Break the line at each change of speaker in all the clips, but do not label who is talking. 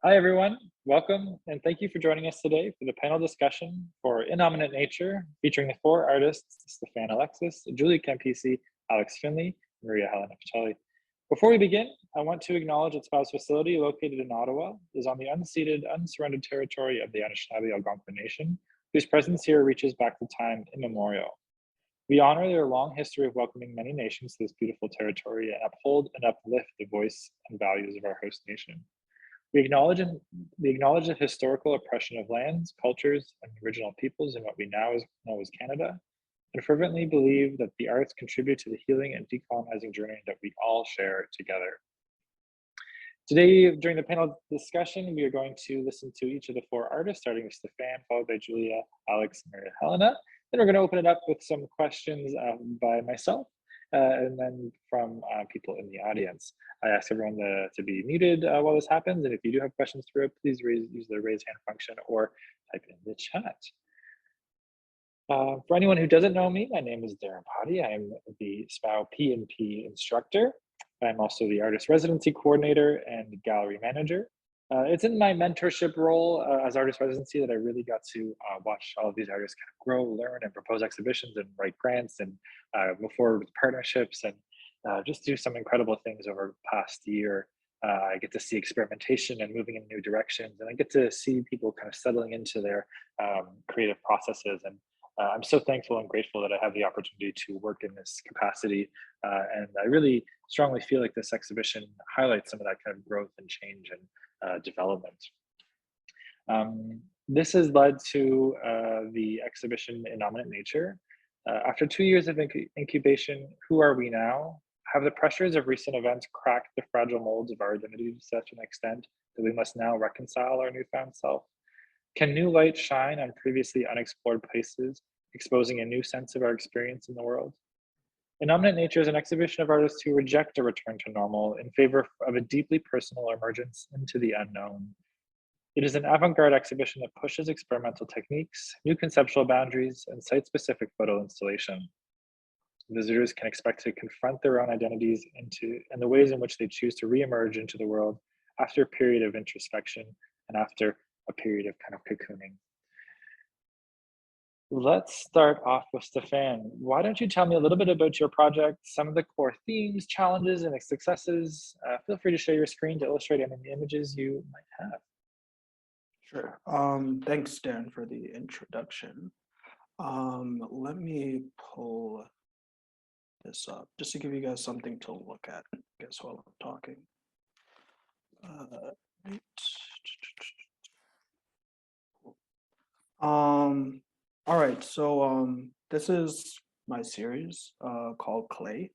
Hi, everyone. Welcome, and thank you for joining us today for the panel discussion for Innominate Nature, featuring the four artists, Stéphane Alexis, Julie Campisi, Alex Finlay, and Maria-Hélèna Pacelli. Before we begin, I want to acknowledge that SPAO's facility, located in Ottawa, is on the unceded, unsurrendered territory of the Anishinaabe Algonquin Nation, whose presence here reaches back to time immemorial. We honor their long history of welcoming many nations to this beautiful territory and uphold and uplift the voice and values of our host nation. We acknowledge the historical oppression of lands, cultures, and original peoples in what we now know as Canada, and fervently believe that the arts contribute to the healing and decolonizing journey that we all share together. Today, during the panel discussion, we are going to listen to each of the four artists, starting with Stéphane, followed by Julia, Alex, and Maria-Hélèna. Then we're going to open it up with some questions by myself, and then from people in the audience. I ask everyone to be muted while this happens, and if you do have questions through it, please use the raise hand function or type in the chat. For anyone who doesn't know me, my name is Darren Potty. I'm the SPAO P&P instructor. I'm also the artist residency coordinator and gallery manager. It's in my mentorship role as artist residency that I really got to watch all of these artists kind of grow, learn, and propose exhibitions and write grants and move forward with partnerships and just do some incredible things over the past year. I get to see experimentation and moving in new directions, and I get to see people kind of settling into their creative processes. And I'm so thankful and grateful that I have the opportunity to work in this capacity. And I really strongly feel like this exhibition highlights some of that kind of growth and change and development. This has led to the exhibition Innominate Nature. After 2 years of incubation, who are we now? Have the pressures of recent events cracked the fragile molds of our identity to such an extent that we must now reconcile our newfound self? Can new light shine on previously unexplored places, exposing a new sense of our experience in the world? Innominate Nature is an exhibition of artists who reject a return to normal in favor of a deeply personal emergence into the unknown. It is an avant-garde exhibition that pushes experimental techniques, new conceptual boundaries, and site-specific photo installation. Visitors can expect to confront their own identities and the ways in which they choose to re-emerge into the world after a period of introspection and after a period of kind of cocooning. Let's start off with Stéphane. Why don't you tell me a little bit about your project, some of the core themes, challenges, and successes? Feel free to share your screen to illustrate any images you might have.
Sure. Thanks, Dan, for the introduction. Let me pull this up just to give you guys something to look at, I guess, while I'm talking. Right. All right, so this is my series called Clay.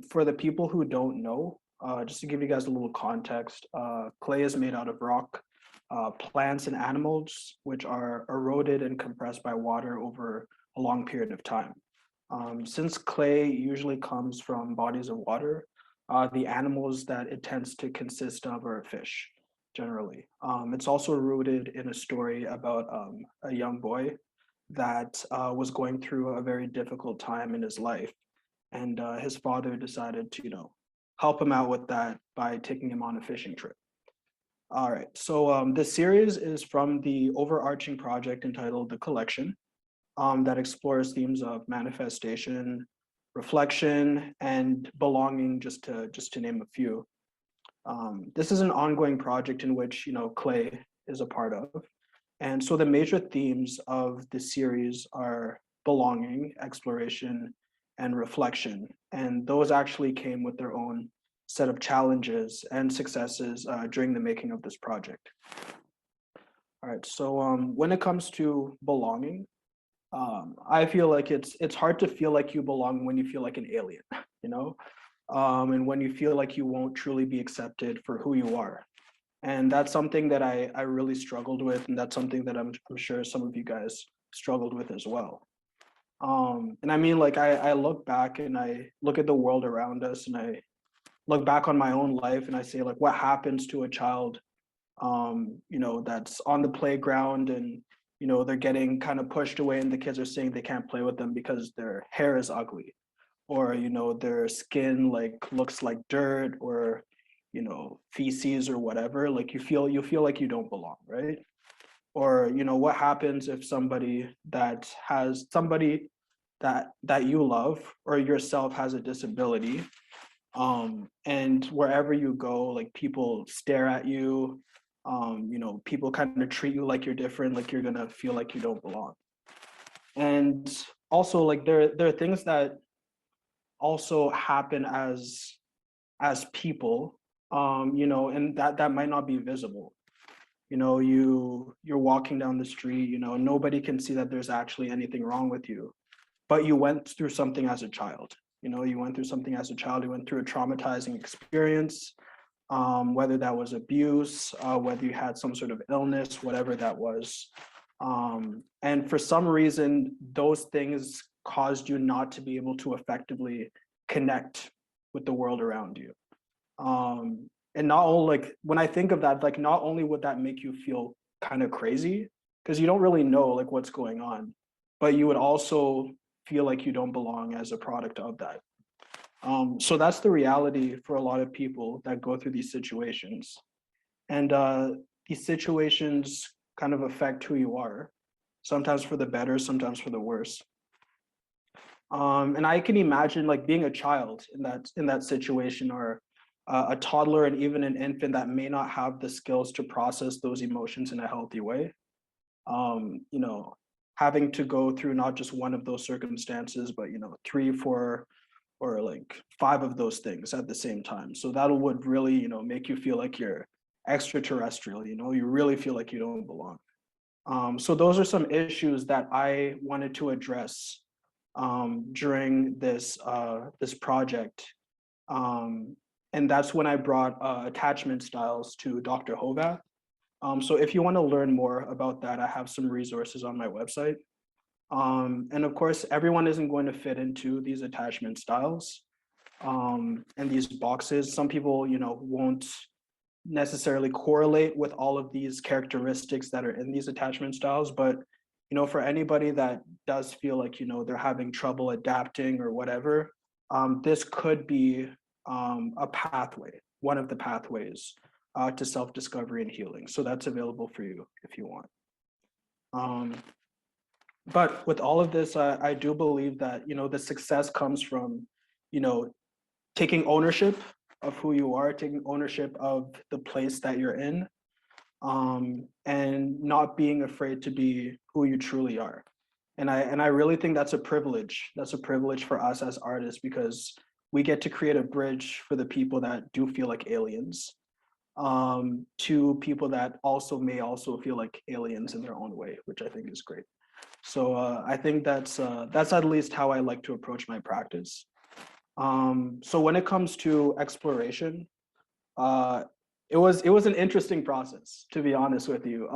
For the people who don't know, just to give you guys a little context, clay is made out of rock, plants and animals, which are eroded and compressed by water over a long period of time. Since clay usually comes from bodies of water, the animals that it tends to consist of are fish, generally. It's also rooted in a story about a young boy that was going through a very difficult time in his life. And his father decided to, help him out with that by taking him on a fishing trip. All right, so this series is from the overarching project entitled The Collection, that explores themes of manifestation, reflection, and belonging, just to name a few. This is an ongoing project in which clay is a part of. And so the major themes of the series are belonging, exploration, and reflection. And those actually came with their own set of challenges and successes during the making of this project. All right, so when it comes to belonging, I feel like it's hard to feel like you belong when you feel like an alien, and when you feel like you won't truly be accepted for who you are. And that's something that I really struggled with, and that's something that I'm sure some of you guys struggled with as well. And I mean, like, I look back and I look at the world around us, and I look back on my own life and I say, like, what happens to a child, that's on the playground and, they're getting kind of pushed away and the kids are saying they can't play with them because their hair is ugly, or, their skin like looks like dirt, or, feces or whatever, like you feel like you don't belong, right? Or what happens if somebody that you love or yourself has a disability, and wherever you go, like people stare at you, people kind of treat you like you're different, like you're gonna feel like you don't belong. And also, like there are things that also happen as people, and that might not be visible. You're walking down the street, nobody can see that there's actually anything wrong with you, but you went through something as a child. You went through something as a child. You went through a traumatizing experience, whether that was abuse, whether you had some sort of illness, whatever that was. And for some reason, those things caused you not to be able to effectively connect with the world around you. And not only, like, when I think of that, like, not only would that make you feel kind of crazy, because you don't really know like what's going on, but you would also feel like you don't belong as a product of that. So that's the reality for a lot of people that go through these situations. And these situations kind of affect who you are, sometimes for the better, sometimes for the worse. And I can imagine like being a child in that situation, or a toddler and even an infant that may not have the skills to process those emotions in a healthy way. Having to go through not just one of those circumstances, but 3, 4, or like 5 of those things at the same time. So that would really, make you feel like you're extraterrestrial. You really feel like you don't belong. So those are some issues that I wanted to address during this project. And that's when I brought attachment styles to Dr. Hovath. So if you want to learn more about that, I have some resources on my website. And of course, everyone isn't going to fit into these attachment styles and these boxes. Some people, won't necessarily correlate with all of these characteristics that are in these attachment styles. But, for anybody that does feel like, they're having trouble adapting or whatever, this could be a pathway, one of the pathways to self-discovery and healing. So that's available for you if you want. But with all of this, I do believe that, the success comes from, taking ownership of who you are, taking ownership of the place that you're in, and not being afraid to be who you truly are. And I really think that's a privilege. That's a privilege for us as artists, because we get to create a bridge for the people that do feel like aliens, to people that may also feel like aliens in their own way, which I think is great. So I think that's at least how I like to approach my practice. So when it comes to exploration, it was an interesting process, to be honest with you.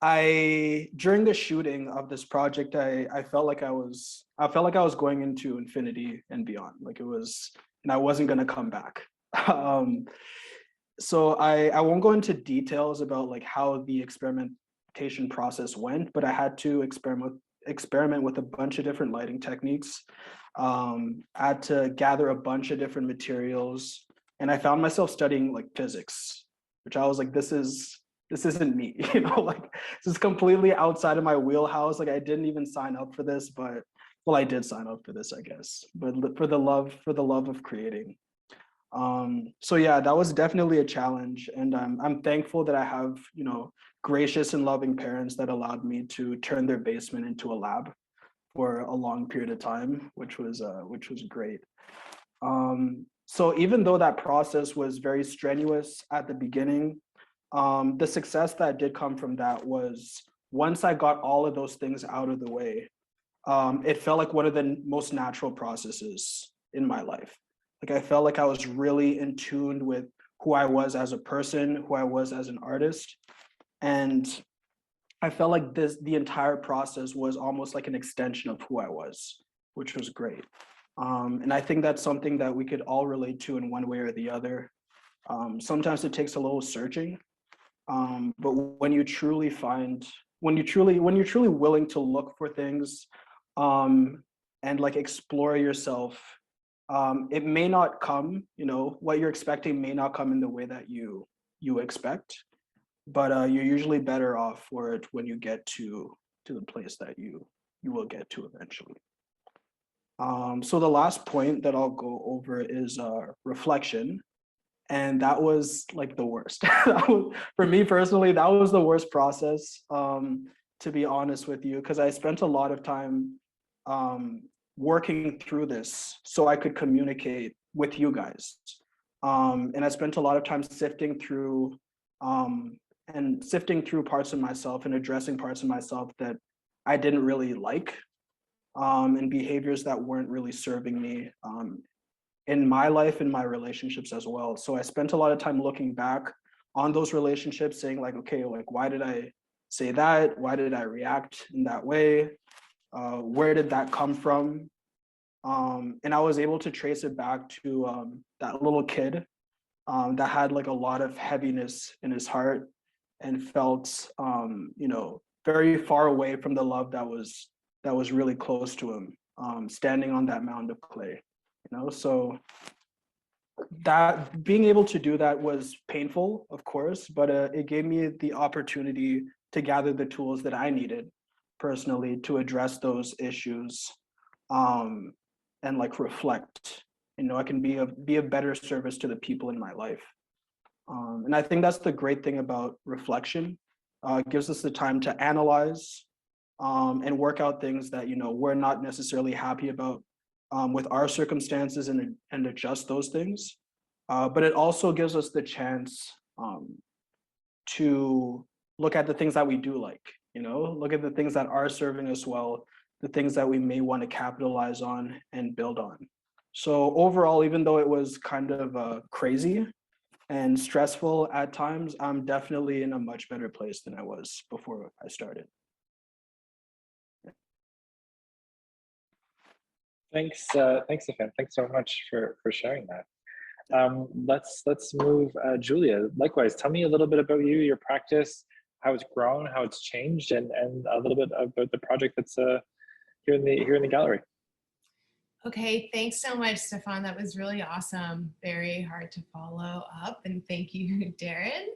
During the shooting of this project, I felt like I was going into infinity and beyond, and I wasn't going to come back. So I won't go into details about like how the experimentation process went, but I had to experiment with a bunch of different lighting techniques. I had to gather a bunch of different materials, and I found myself studying like physics, which I was like, this isn't me, like this is completely outside of my wheelhouse. Like I didn't even sign up for this, but well, I did sign up for this, I guess, but for the love of creating. So yeah, that was definitely a challenge, and I'm thankful that I have, gracious and loving parents that allowed me to turn their basement into a lab for a long period of time, which was great. So even though that process was very strenuous at the beginning, the success that did come from that was, once I got all of those things out of the way, it felt like one of the most natural processes in my life. Like I felt like I was really in tune with who I was as a person, who I was as an artist. And I felt like the entire process was almost like an extension of who I was, which was great. And I think that's something that we could all relate to in one way or the other. Sometimes it takes a little searching, but when you're truly willing to look for things, and like explore yourself it may not come, you know, what you're expecting may not come in the way that you expect, but you're usually better off for it when you get to the place that you will get to eventually. So the last point that I'll go over is reflection. And that was like the worst. For me personally, that was the worst process, to be honest with you, because I spent a lot of time working through this so I could communicate with you guys. And I spent a lot of time sifting through parts of myself and addressing parts of myself that I didn't really like, and behaviors that weren't really serving me in my life and my relationships as well. So I spent a lot of time looking back on those relationships, saying like, okay, like, why did I say that? Why did I react in that way? Where did that come from? And I was able to trace it back to that little kid that had like a lot of heaviness in his heart and felt, you know, very far away from the love that was really close to him, standing on that mound of clay. You know, so that being able to do that was painful, of course, but it gave me the opportunity to gather the tools that I needed personally to address those issues, and like reflect. You know, I can be a better service to the people in my life. And I think that's the great thing about reflection. It gives us the time to analyze and work out things that, you know, we're not necessarily happy about with our circumstances, and adjust those things. But it also gives us the chance to look at the things that we do like, you know, look at the things that are serving us well, the things that we may want to capitalize on and build on. So overall, even though it was kind of crazy and stressful at times, I'm definitely in a much better place than I was before I started.
Thanks, thanks, Stéphane. Thanks so much for sharing that. Let's move, Julia. Likewise, tell me a little bit about you, your practice, how it's grown, how it's changed, and a little bit about the project that's here in the gallery.
Okay, thanks so much, Stéphane. That was really awesome. Very hard to follow up, and thank you, Darren.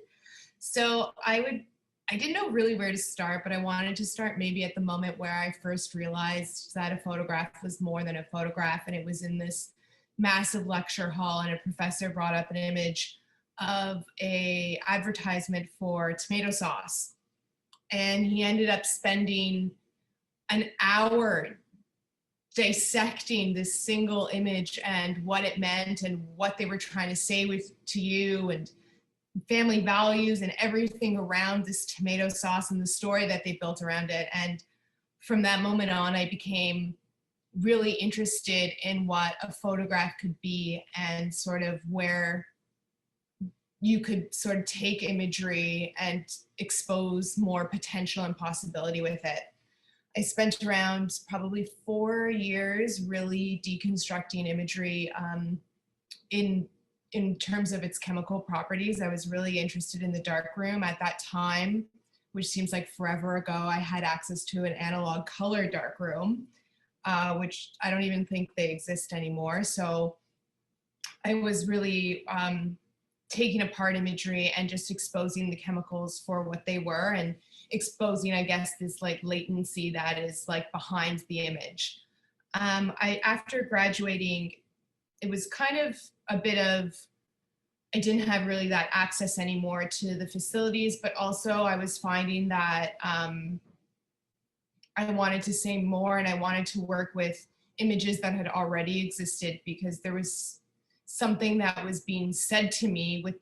So I didn't know really where to start, but I wanted to start maybe at the moment where I first realized that a photograph was more than a photograph, and it was in this massive lecture hall, and a professor brought up an image of a advertisement for tomato sauce. And he ended up spending an hour dissecting this single image and what it meant and what they were trying to say to you, and family values and everything around this tomato sauce and the story that they built around it. And from that moment on, I became really interested in what a photograph could be, and sort of where you could sort of take imagery and expose more potential and possibility with it. I spent around probably 4 years really deconstructing imagery in terms of its chemical properties. I was really interested in the darkroom at that time, which seems like forever ago. I had access to an analog color darkroom, which I don't even think they exist anymore. So I was really taking apart imagery and just exposing the chemicals for what they were, and exposing, I guess, this like latency that is like behind the image. After graduating, it was kind of a bit of, I didn't have really that access anymore to the facilities, but also I was finding that I wanted to say more, and I wanted to work with images that had already existed, because there was something that was being said to me with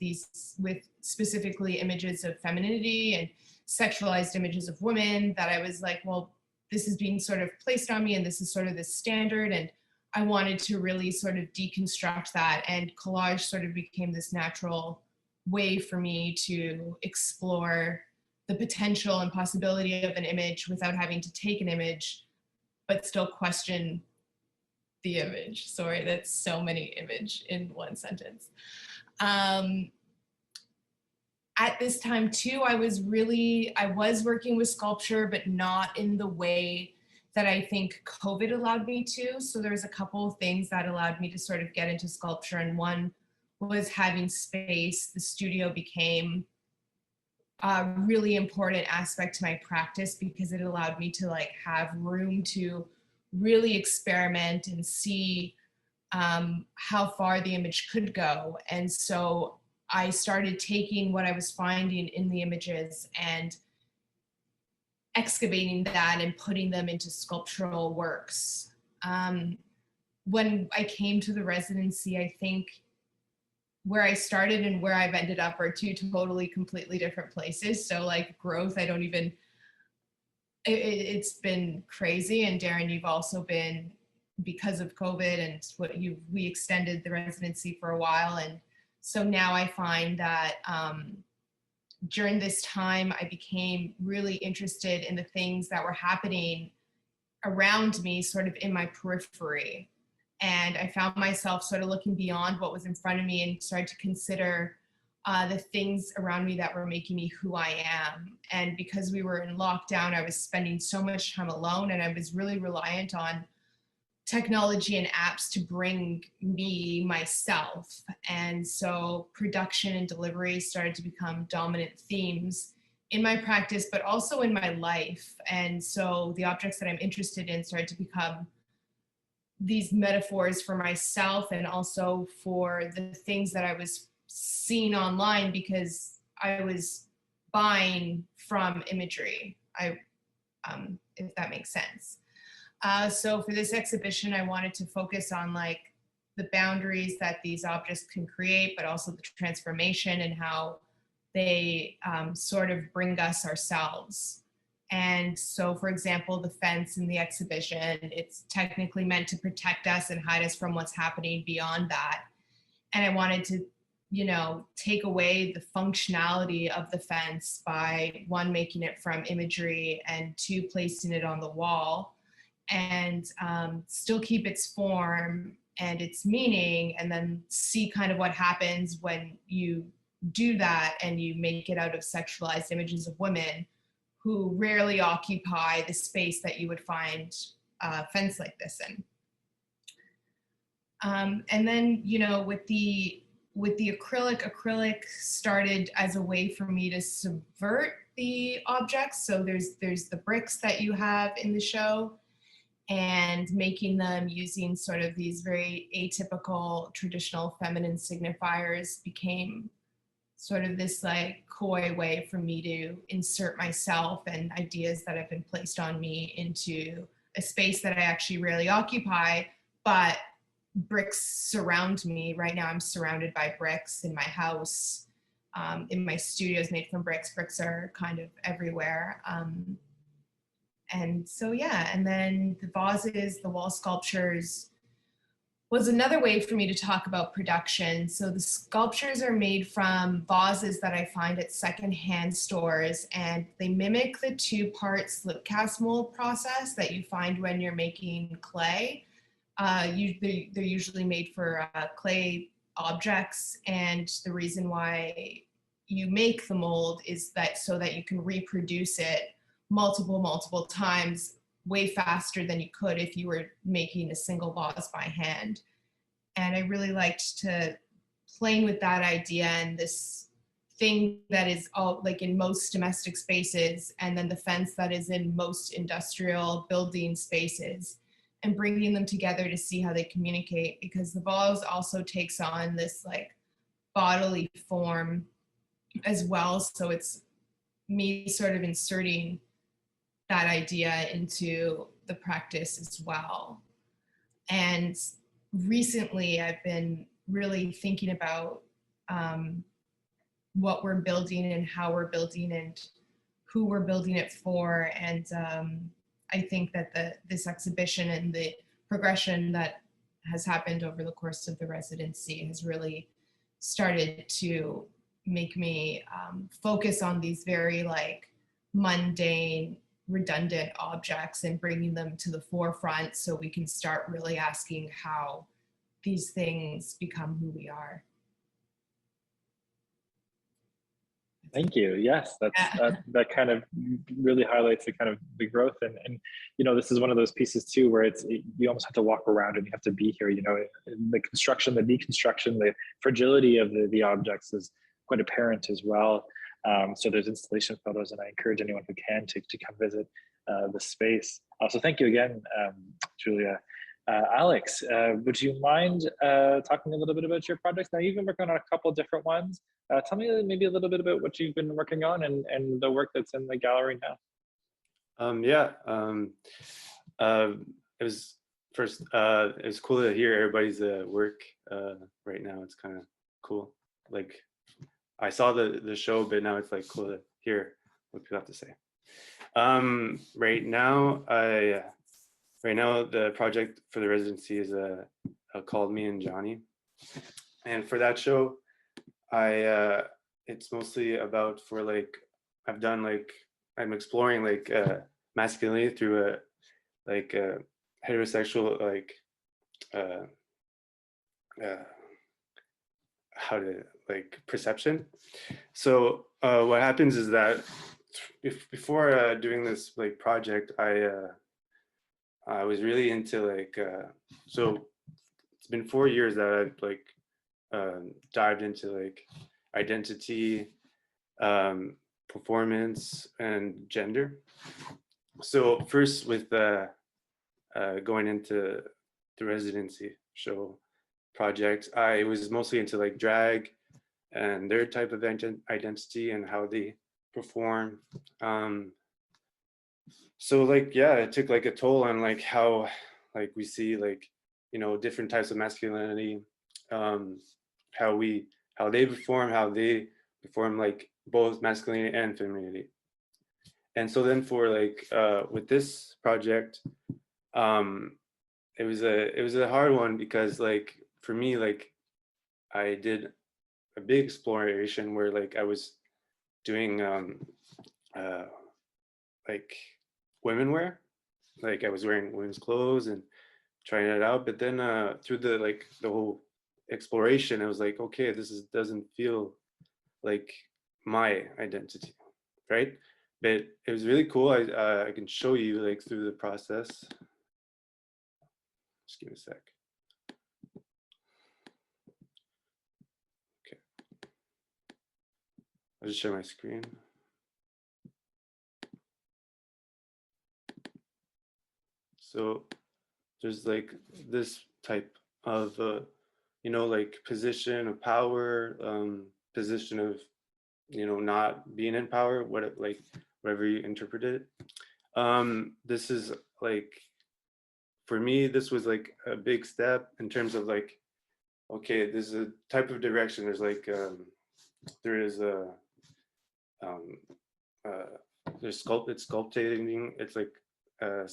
specifically images of femininity and sexualized images of women, that I was like, well, this is being sort of placed on me, and this is sort of the standard. And I wanted to really sort of deconstruct that, and collage sort of became this natural way for me to explore the potential and possibility of an image without having to take an image, but still question the image. Sorry, that's so many image in one sentence. At this time too, I was working with sculpture, but not in the way that I think COVID allowed me to. So there's a couple of things that allowed me to sort of get into sculpture, and one was having space. The studio became a really important aspect to my practice because it allowed me to like have room to really experiment and see how far the image could go. And so I started taking what I was finding in the images and excavating that and putting them into sculptural works. When I came to the residency, I think where I started and where I've ended up are two totally completely different places. So like growth, I don't even, it's been crazy. And Darren, you've also been, because of COVID and we extended the residency for a while. And so now I find that during this time, I became really interested in the things that were happening around me, sort of in my periphery. And I found myself sort of looking beyond what was in front of me and started to consider the things around me that were making me who I am. And because we were in lockdown, I was spending so much time alone, and I was really reliant on technology and apps to bring me myself. And so production and delivery started to become dominant themes in my practice, but also in my life. And so the objects that I'm interested in started to become these metaphors for myself and also for the things that I was seeing online, because I was buying from imagery, if that makes sense. So for this exhibition, I wanted to focus on like the boundaries that these objects can create, but also the transformation and how they sort of bring us ourselves. And so, for example, the fence in the exhibition, it's technically meant to protect us and hide us from what's happening beyond that. And I wanted to, take away the functionality of the fence by, one, making it from imagery, and two, placing it on the wall, and still keep its form and its meaning, and then see kind of what happens when you do that and you make it out of sexualized images of women who rarely occupy the space that you would find a fence like this in. And then, with the acrylic started as a way for me to subvert the objects. So there's the bricks that you have in the show, and making them using sort of these very atypical traditional feminine signifiers became sort of this like coy way for me to insert myself and ideas that have been placed on me into a space that I actually rarely occupy, but bricks surround me. Right now I'm surrounded by bricks in my house, in my studio is made from bricks. Bricks are kind of everywhere. And so, yeah, and then the vases, the wall sculptures was another way for me to talk about production. So the sculptures are made from vases that I find at secondhand stores, and they mimic the two-part slip cast mold process that you find when you're making clay. They're usually made for clay objects, and the reason why you make the mold is that so that you can reproduce it multiple times way faster than you could if you were making a single vase by hand. And I really liked to playing with that idea and this thing that is all like in most domestic spaces, and then the fence that is in most industrial building spaces, and bringing them together to see how they communicate, because the vase also takes on this like bodily form as well. So it's me sort of inserting that idea into the practice as well. And recently I've been really thinking about what we're building and how we're building and who we're building it for. And I think that this exhibition and the progression that has happened over the course of the residency has really started to make me focus on these very like mundane, redundant objects and bringing them to the forefront so we can start really asking how these things become who we are.
Thank you. Yes,
Yeah.
that kind of really highlights the kind of the growth, and this is one of those pieces too where you almost have to walk around and you have to be here. The construction, the deconstruction, the fragility of the objects is quite apparent as well. So there's installation photos, and I encourage anyone who can to come visit the space. So thank you again, Julia. Alex, would you mind talking a little bit about your projects? Now, you've been working on a couple different ones. Tell me maybe a little bit about what you've been working on and the work that's in the gallery now.
It was it was cool to hear everybody's work right now. It's kind of cool. Like, I saw the show, but now it's like cool to hear what people have to say. Right now, the project for the residency is called Me and Johnny, and for that show, it's mostly about I'm exploring masculinity through a heterosexual perception. So what happens is that before doing this project, I was really into so it's been 4 years that I've dived into identity, performance, and gender. So first with going into the residency show project, I was mostly into drag and their type of identity and how they perform. So it took a toll on how we see different types of masculinity, how they perform both masculinity and femininity. And so then for with this project, it was a hard one because for me I did a big exploration where I was doing women wear, I was wearing women's clothes and trying it out, but then through the whole exploration, I was okay, doesn't feel like my identity, right? But it was really cool. I can show you through the process. Just give me a sec. Okay, I'll just share my screen. So there's this type of position of power, position of not being in power, whatever you interpret it. This is for me, this was a big step in terms of okay, this is a type of direction. There's there is a there's it's sculpting, it's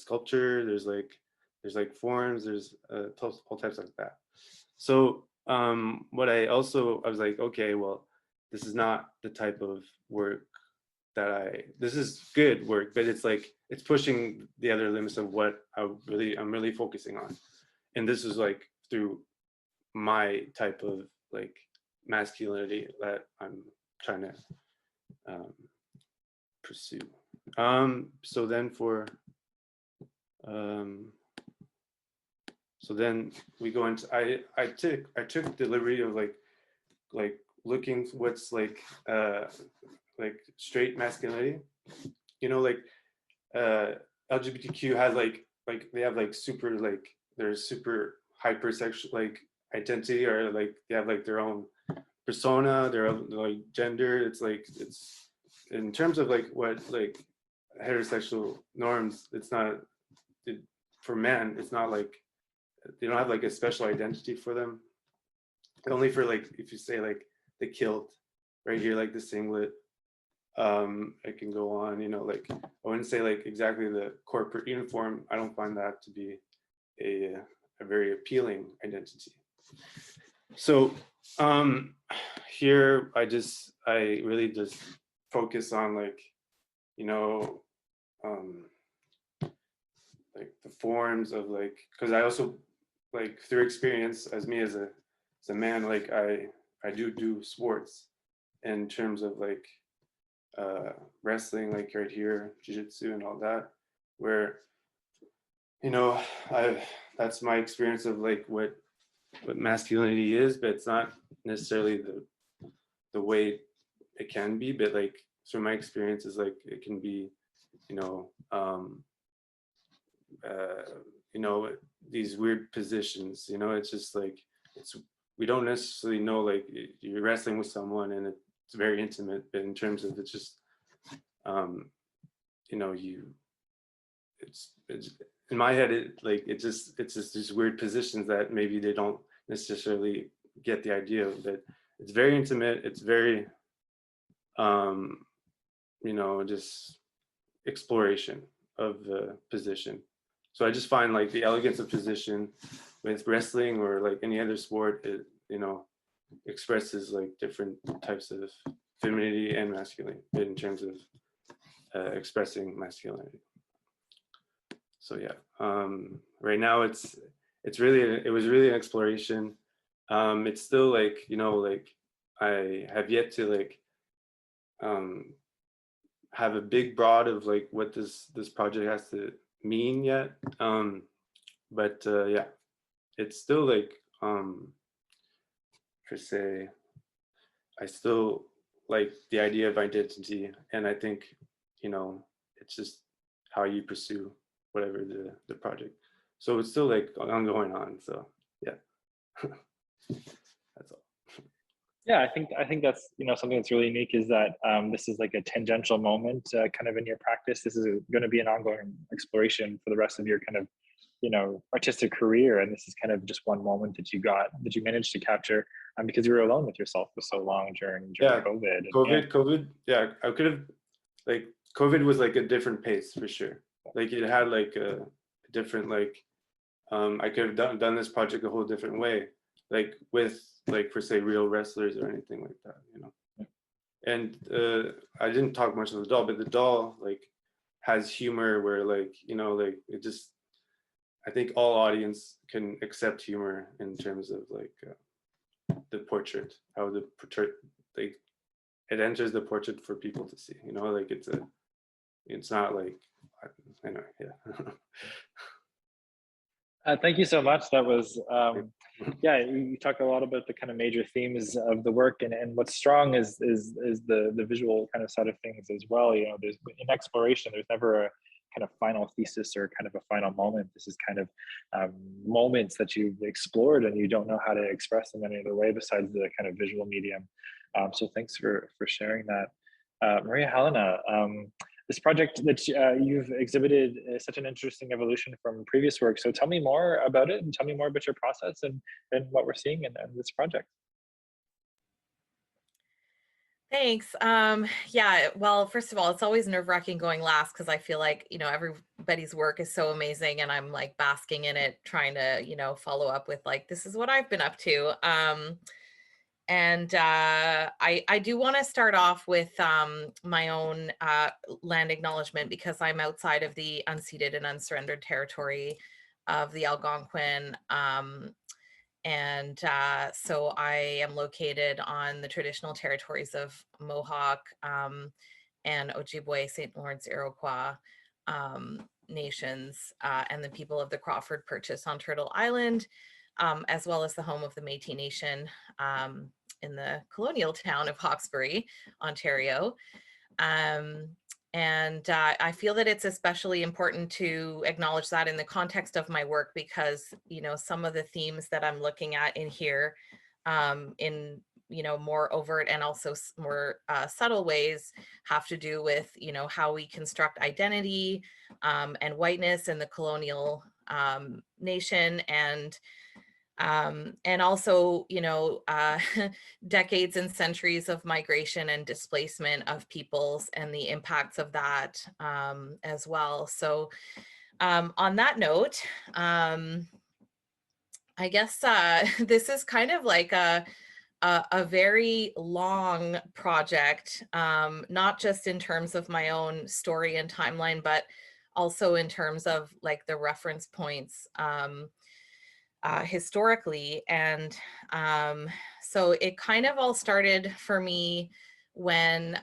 sculpture, there's forms, there's all types like that. So what I was okay, well, this is not the type of work that this is good work, but it's it's pushing the other limits of what I'm really focusing on. And this is through my type of masculinity that I'm trying to pursue. So then so then we go into I took delivery of looking what's straight masculinity. LGBTQ has they have super there's super hypersexual identity, or they have their own persona, their own gender. It's in terms of what heterosexual norms, it's not for men, it's not they don't have a special identity for them. Only for if you say the kilt right here, the singlet, I can go on, I wouldn't say exactly the corporate uniform. I don't find that to be a very appealing identity. So here I really just focus on the forms of because I also through experience as me as a man, I do sports in terms of wrestling, like right here, jiu-jitsu and all that, where, you know, that's my experience of like what masculinity is, but it's not necessarily the way it can be, but like, so my experience is like, it can be, you know, you know, these weird positions, you know, it's just like, we don't necessarily know, like you're wrestling with someone and it's very intimate, but in terms of it's just, you know, it's in my head, it's just these weird positions that maybe they don't necessarily get the idea of, that it's very intimate, it's very, you know, just exploration of the position. So I just find like the elegance of position with wrestling or like any other sport, it, you know, expresses like different types of femininity and masculinity in terms of expressing masculinity. So yeah, right now it was really an exploration. It's still like, you know, like I have yet to like have a big broad of like what this project has to mean yet. But yeah, it's still like per se, I still like the idea of identity, and I think, you know, it's just how you pursue whatever the project. So it's still like ongoing on. So yeah, that's all.
Yeah, I think that's, you know, something that's really unique is that this is like a tangential moment kind of in your practice. This is going to be an ongoing exploration for the rest of your kind of, you know, artistic career, and this is kind of just one moment that you managed to capture because you were alone with yourself for so long during
Yeah,
COVID.
COVID. Yeah, I could have, like, COVID was like a different pace for sure. Like it had like a different, like, I could have done this project a whole different way, like with like per se real wrestlers or anything like that, you know. And I didn't talk much of the doll, but the doll like has humor where, like, you know, like it just, I think all audience can accept humor in terms of like the portrait, how the portrait, like it enters the portrait for people to see, you know, like it's not like, anyway, yeah.
Thank you so much. That was, yeah, you talked a lot about the kind of major themes of the work, and what's strong is the visual kind of side of things as well. You know, there's in exploration, there's never a kind of final thesis or kind of a final moment. This is kind of moments that you've explored and you don't know how to express them any other way besides the kind of visual medium. So thanks for sharing that. Maria-Hélèna, this project that you've exhibited is such an interesting evolution from previous work. So tell me more about it and tell me more about your process and what we're seeing in this project.
Thanks. Yeah, well, first of all, it's always nerve-wracking going last because I feel like, you know, everybody's work is so amazing and I'm like basking in it, trying to, you know, follow up with like, this is what I've been up to. And I do want to start off with my own land acknowledgement, because I'm outside of the unceded and unsurrendered territory of the Algonquin. And so I am located on the traditional territories of Mohawk and Ojibwe, St. Lawrence, Iroquois nations, and the people of the Crawford Purchase on Turtle Island, as well as the home of the Métis Nation in the colonial town of Hawkesbury, Ontario. And I feel that it's especially important to acknowledge that in the context of my work, because, you know, some of the themes that I'm looking at in here in, you know, more overt and also more subtle ways have to do with, you know, how we construct identity and whiteness in the colonial nation, and also, you know, decades and centuries of migration and displacement of peoples and the impacts of that as well. So on that note, I guess this is kind of like a very long project, not just in terms of my own story and timeline, but also in terms of like the reference points historically. And so it kind of all started for me when,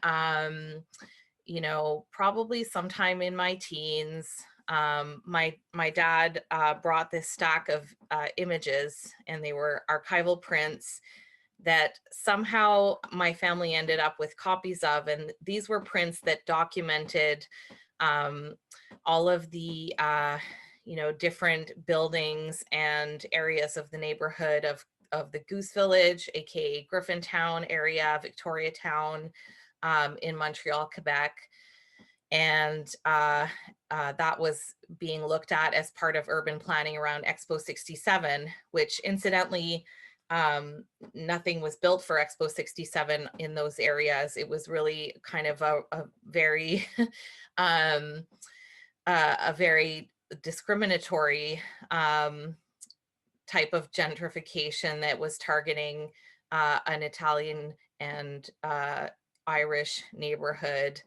you know, probably sometime in my teens, my dad brought this stack of images, and they were archival prints that somehow my family ended up with copies of. And these were prints that documented all of the, you know, different buildings and areas of the neighborhood of the Goose Village, aka Griffintown area, Victoriatown, in Montreal, Quebec. And that was being looked at as part of urban planning around Expo 67, which incidentally, nothing was built for Expo 67 in those areas. It was really kind of a very, a very discriminatory type of gentrification that was targeting an Italian and Irish neighborhood,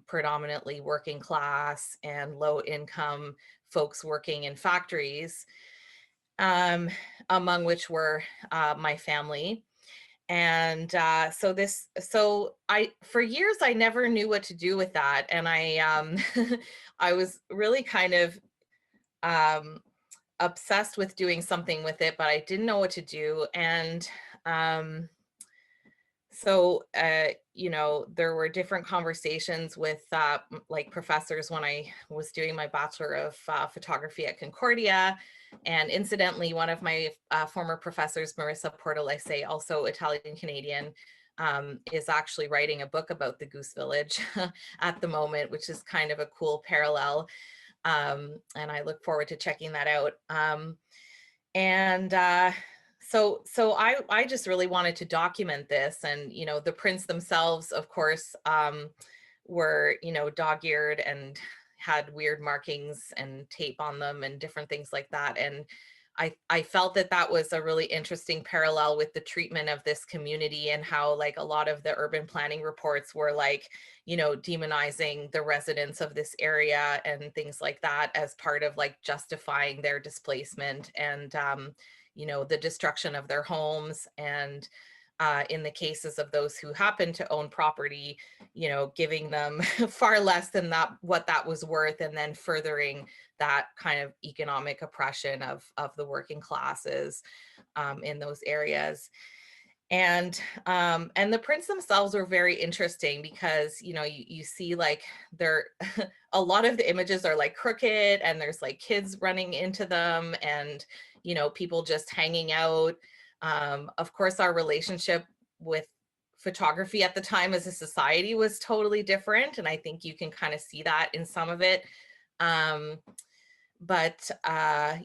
predominantly working class and low income folks working in factories, among which were my family. And so for years, I never knew what to do with that. And I I was really kind of obsessed with doing something with it, but I didn't know what to do. And so, you know, there were different conversations with like professors when I was doing my Bachelor of Photography at Concordia. And incidentally, one of my former professors, Marissa Portalese, also Italian Canadian, is actually writing a book about the Goose Village at the moment, which is kind of a cool parallel. And I look forward to checking that out. So I just really wanted to document this. And, you know, the prints themselves, of course, were, you know, dog-eared and had weird markings and tape on them and different things like that. And I felt that that was a really interesting parallel with the treatment of this community, and how like a lot of the urban planning reports were like, you know, demonizing the residents of this area and things like that as part of like justifying their displacement and, you know, the destruction of their homes. And in the cases of those who happen to own property, you know, giving them far less than that, what that was worth, and then furthering that kind of economic oppression of the working classes in those areas. And the prints themselves were very interesting because, you know, you see like they're a lot of the images are like crooked, and there's like kids running into them, and, you know, people just hanging out. Of course, our relationship with photography at the time as a society was totally different, and I think you can kind of see that in some of it. But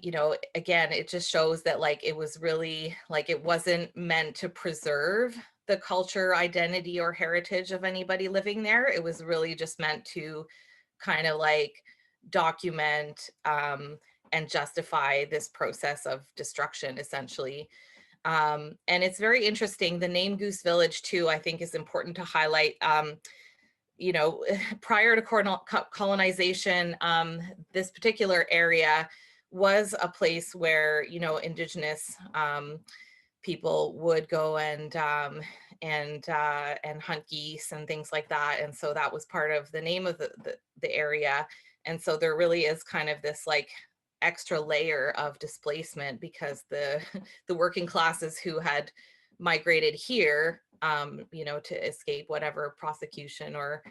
you know, again, it just shows that like it was really like it wasn't meant to preserve the culture, identity, or heritage of anybody living there. It was really just meant to kind of like document and justify this process of destruction, essentially. And it's very interesting. The name Goose Village too, I think, is important to highlight. You know, prior to colonization, this particular area was a place where, you know, Indigenous people would go and hunt geese and things like that. And so that was part of the name of the area. And so there really is kind of this like extra layer of displacement, because the working classes who had migrated here, you know, to escape whatever prosecution or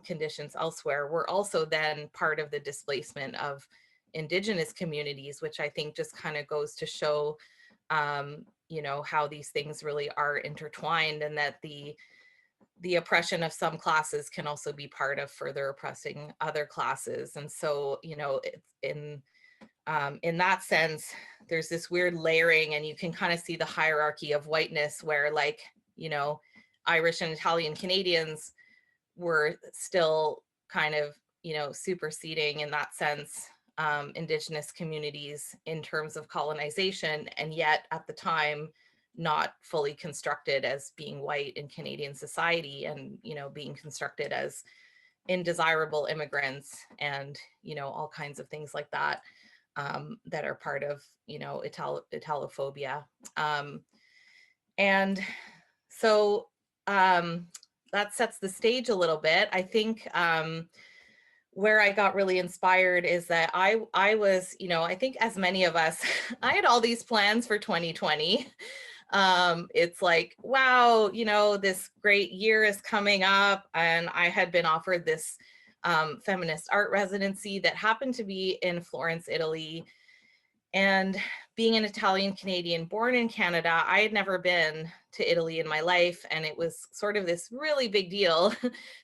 conditions elsewhere, were also then part of the displacement of Indigenous communities, which I think just kind of goes to show, you know, how these things really are intertwined, and that the oppression of some classes can also be part of further oppressing other classes. And so, you know, it's in that sense, there's this weird layering, and you can kind of see the hierarchy of whiteness where, like, you know, Irish and Italian Canadians were still kind of, you know, superseding in that sense Indigenous communities in terms of colonization, and yet at the time not fully constructed as being white in Canadian society, and, you know, being constructed as undesirable immigrants, and, you know, all kinds of things like that. That are part of, you know, Italophobia. And so that sets the stage a little bit. I think where I got really inspired is that I was, you know, I think as many of us, I had all these plans for 2020. It's like, wow, you know, this great year is coming up, and I had been offered this feminist art residency that happened to be in Florence, Italy. And being an Italian Canadian born in Canada, I had never been to Italy in my life. And it was sort of this really big deal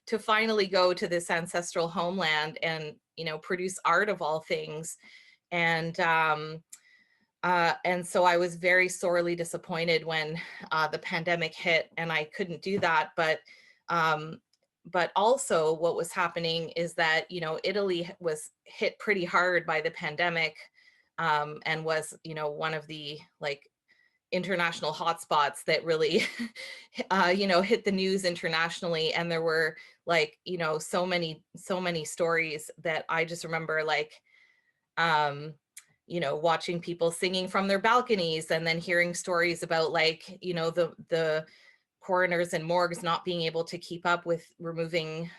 to finally go to this ancestral homeland and, you know, produce art of all things. And so I was very sorely disappointed when the pandemic hit and I couldn't do that. But also what was happening is that, you know, Italy was hit pretty hard by the pandemic. And was, you know, one of the like international hotspots that really, you know, hit the news internationally. And there were like, you know, so many stories that I just remember, like, you know, watching people singing from their balconies, and then hearing stories about, like, you know, the coroners and morgues not being able to keep up with removing,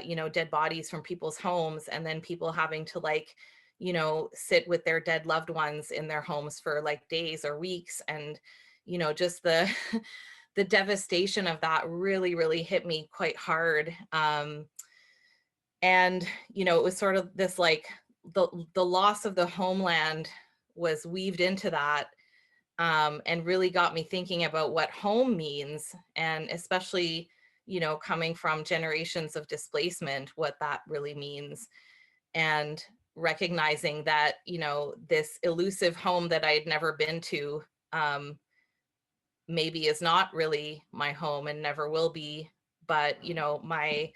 you know, dead bodies from people's homes, and then people having to, like, you know, sit with their dead loved ones in their homes for like days or weeks. And, you know, just the the devastation of that really hit me quite hard. And, you know, it was sort of this, like, the loss of the homeland was weaved into that, and really got me thinking about what home means, and especially, you know, coming from generations of displacement, what that really means. And recognizing that, you know, this elusive home that I had never been to, maybe is not really my home and never will be. But, you know, my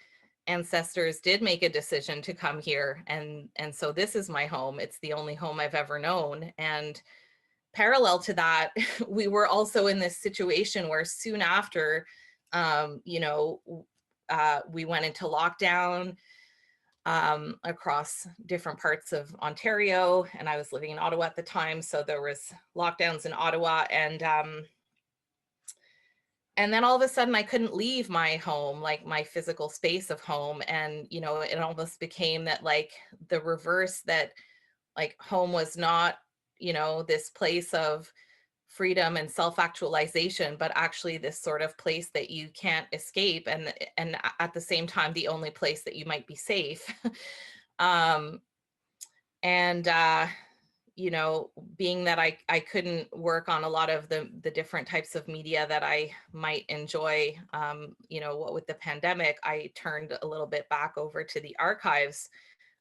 ancestors did make a decision to come here, and so this is my home. It's the only home I've ever known. And parallel to that, we were also in this situation where soon after, you know, we went into lockdown across different parts of Ontario, and I was living in Ottawa at the time, so there was lockdowns in Ottawa, and then all of a sudden I couldn't leave my home, like my physical space of home. And, you know, it almost became that, like, the reverse, that like home was not, you know, this place of freedom and self-actualization, but actually this sort of place that you can't escape, and at the same time the only place that you might be safe. And you know, being that I couldn't work on a lot of the different types of media that I might enjoy, you know, what with the pandemic, I turned a little bit back over to the archives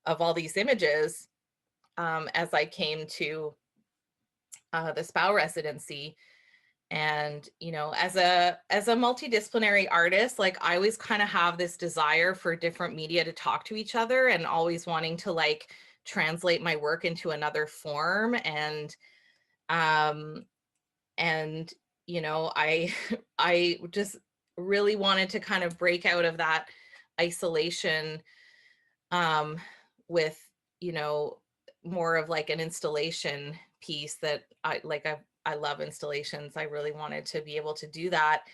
of all these images, as I came to the SPAO residency. And, you know, as a multidisciplinary artist, like, I always kind of have this desire for different media to talk to each other, and always wanting to, like, translate my work into another form. And you know, I just really wanted to kind of break out of that isolation, with, you know, more of like an installation piece that I love installations. I really wanted to be able to do that,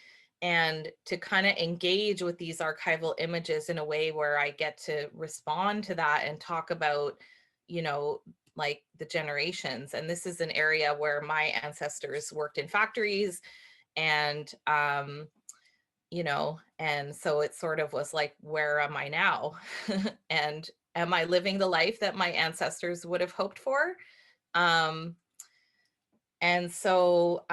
and to kind of engage with these archival images in a way where I get to respond to that and talk about, you know, like the generations. And this is an area where my ancestors worked in factories, and you know, and so it sort of was like, where am I now? And am I living the life that my ancestors would have hoped for? And so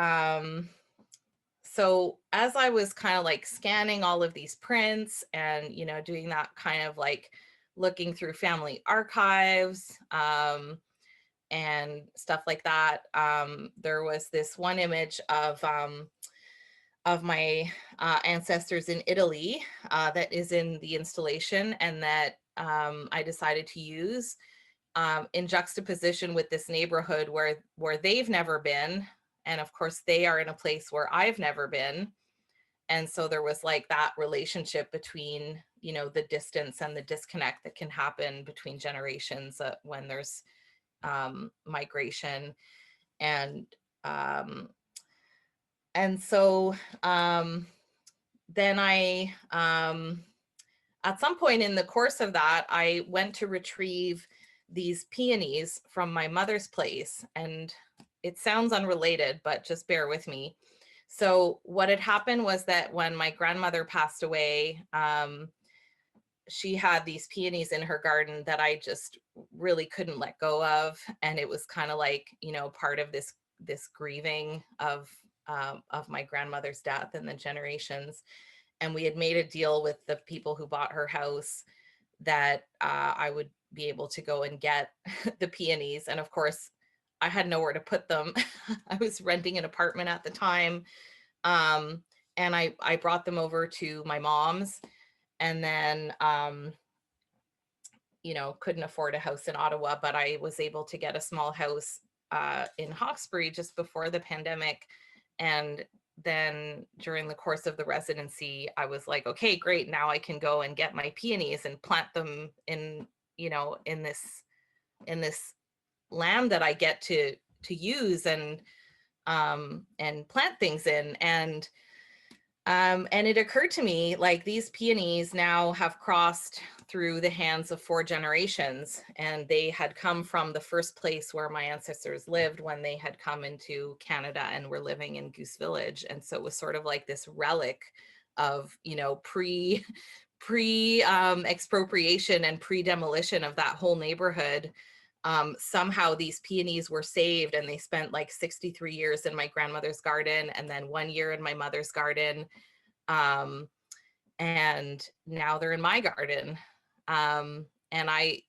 so as I was kind of like scanning all of these prints, and, you know, doing that kind of like looking through family archives, and stuff like that, there was this one image of my ancestors in Italy, that is in the installation, and that I decided to use, in juxtaposition with this neighborhood where they've never been. And of course they are in a place where I've never been. And so there was like that relationship between, you know, the distance and the disconnect that can happen between generations, when there's migration. And so then I, at some point in the course of that, I went to retrieve these peonies from my mother's place. And it sounds unrelated, but just bear with me. So what had happened was that when my grandmother passed away, she had these peonies in her garden that I just really couldn't let go of. And it was kind of like, you know, part of this grieving of my grandmother's death and the generations. And we had made a deal with the people who bought her house that I would be able to go and get the peonies. And of course, I had nowhere to put them. I was renting an apartment at the time. And I brought them over to my mom's, and then, you know, couldn't afford a house in Ottawa, but I was able to get a small house in Hawkesbury just before the pandemic. And then during the course of the residency, I was like, okay, great. Now I can go and get my peonies and plant them in, you know, in this land that I get to use and plant things in. And it occurred to me, like, these peonies now have crossed through the hands of 4 generations, and they had come from the first place where my ancestors lived when they had come into Canada and were living in Goose Village. And so it was sort of like this relic of, you know, pre expropriation and pre-demolition of that whole neighborhood. Somehow these peonies were saved, and they spent like 63 years in my grandmother's garden, and then 1 year in my mother's garden. And now they're in my garden. And I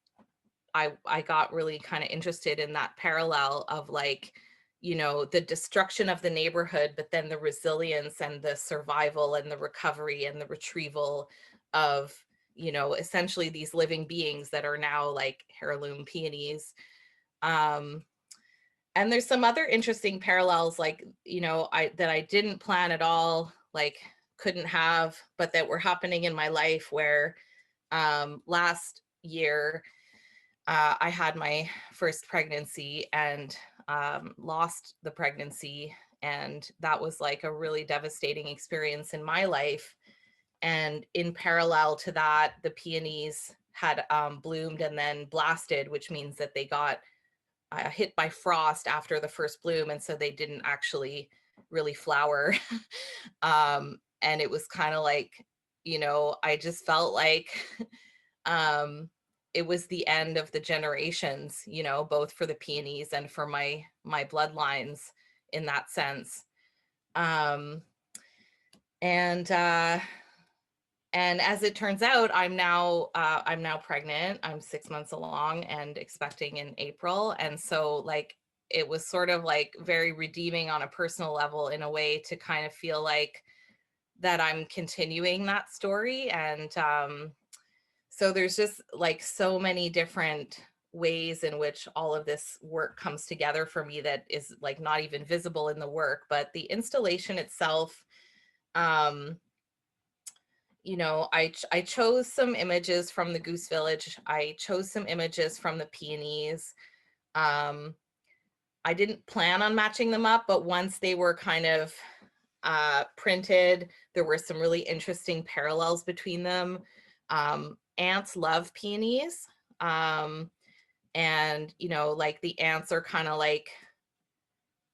got really kind of interested in that parallel of, like, you know, the destruction of the neighborhood, but then the resilience and the survival and the recovery and the retrieval of, you know, essentially these living beings that are now like heirloom peonies. And there's some other interesting parallels, like, you know, that I didn't plan at all, like couldn't have, but that were happening in my life, where last year I had my first pregnancy and lost the pregnancy. And that was like a really devastating experience in my life. And in parallel to that, the peonies had bloomed and then blasted, which means that they got hit by frost after the first bloom. And so they didn't actually really flower. And it was kind of like, you know, I just felt like it was the end of the generations, you know, both for the peonies and for my bloodlines in that sense. And as it turns out, I'm now pregnant. I'm 6 months along and expecting in April. And so, like, it was sort of like very redeeming on a personal level, in a way, to kind of feel like that I'm continuing that story. And so there's just like so many different ways in which all of this work comes together for me that is like not even visible in the work. But the installation itself, you know, I chose some images from the Goose Village. I chose some images from the peonies. I didn't plan on matching them up, but once they were kind of printed, there were some really interesting parallels between them. Ants love peonies. And, you know, like, the ants are kind of like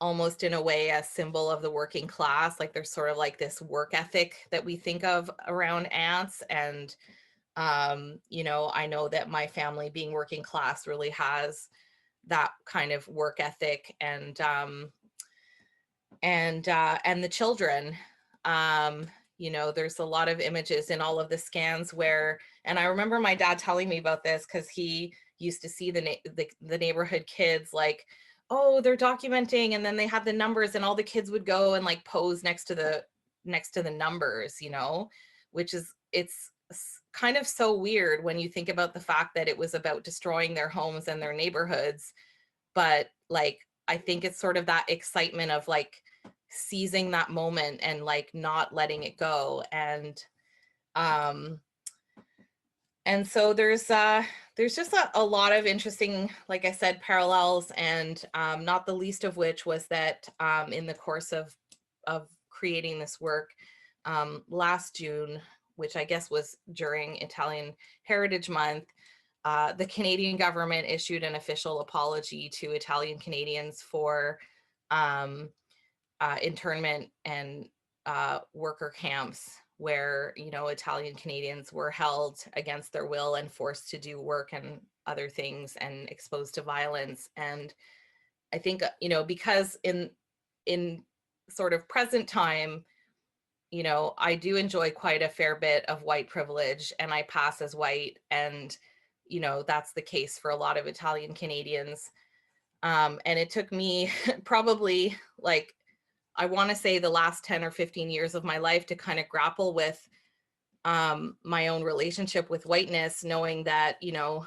almost in a way a symbol of the working class. Like, there's sort of like this work ethic that we think of around ants. And, you know, I know that my family, being working class, really has that kind of work ethic. And the children, you know, there's a lot of images in all of the scans where, and I remember my dad telling me about this, because he used to see the neighborhood kids, like, oh, they're documenting, and then they have the numbers, and all the kids would go and like pose next to the numbers, you know, which is, it's kind of so weird when you think about the fact that it was about destroying their homes and their neighborhoods. But, like, I think it's sort of that excitement of like seizing that moment and like not letting it go. And so there's just a lot of interesting, like I said, parallels. And not the least of which was that in the course of creating this work, last June, which I guess was during Italian Heritage Month, the Canadian government issued an official apology to Italian Canadians for internment and worker camps where, you know, Italian Canadians were held against their will and forced to do work and other things and exposed to violence. And I think, you know, because in sort of present time, you know, I do enjoy quite a fair bit of white privilege and I pass as white, and, you know, that's the case for a lot of Italian Canadians. And it took me probably, like, I want to say the last 10 or 15 years of my life to kind of grapple with my own relationship with whiteness, knowing that, you know,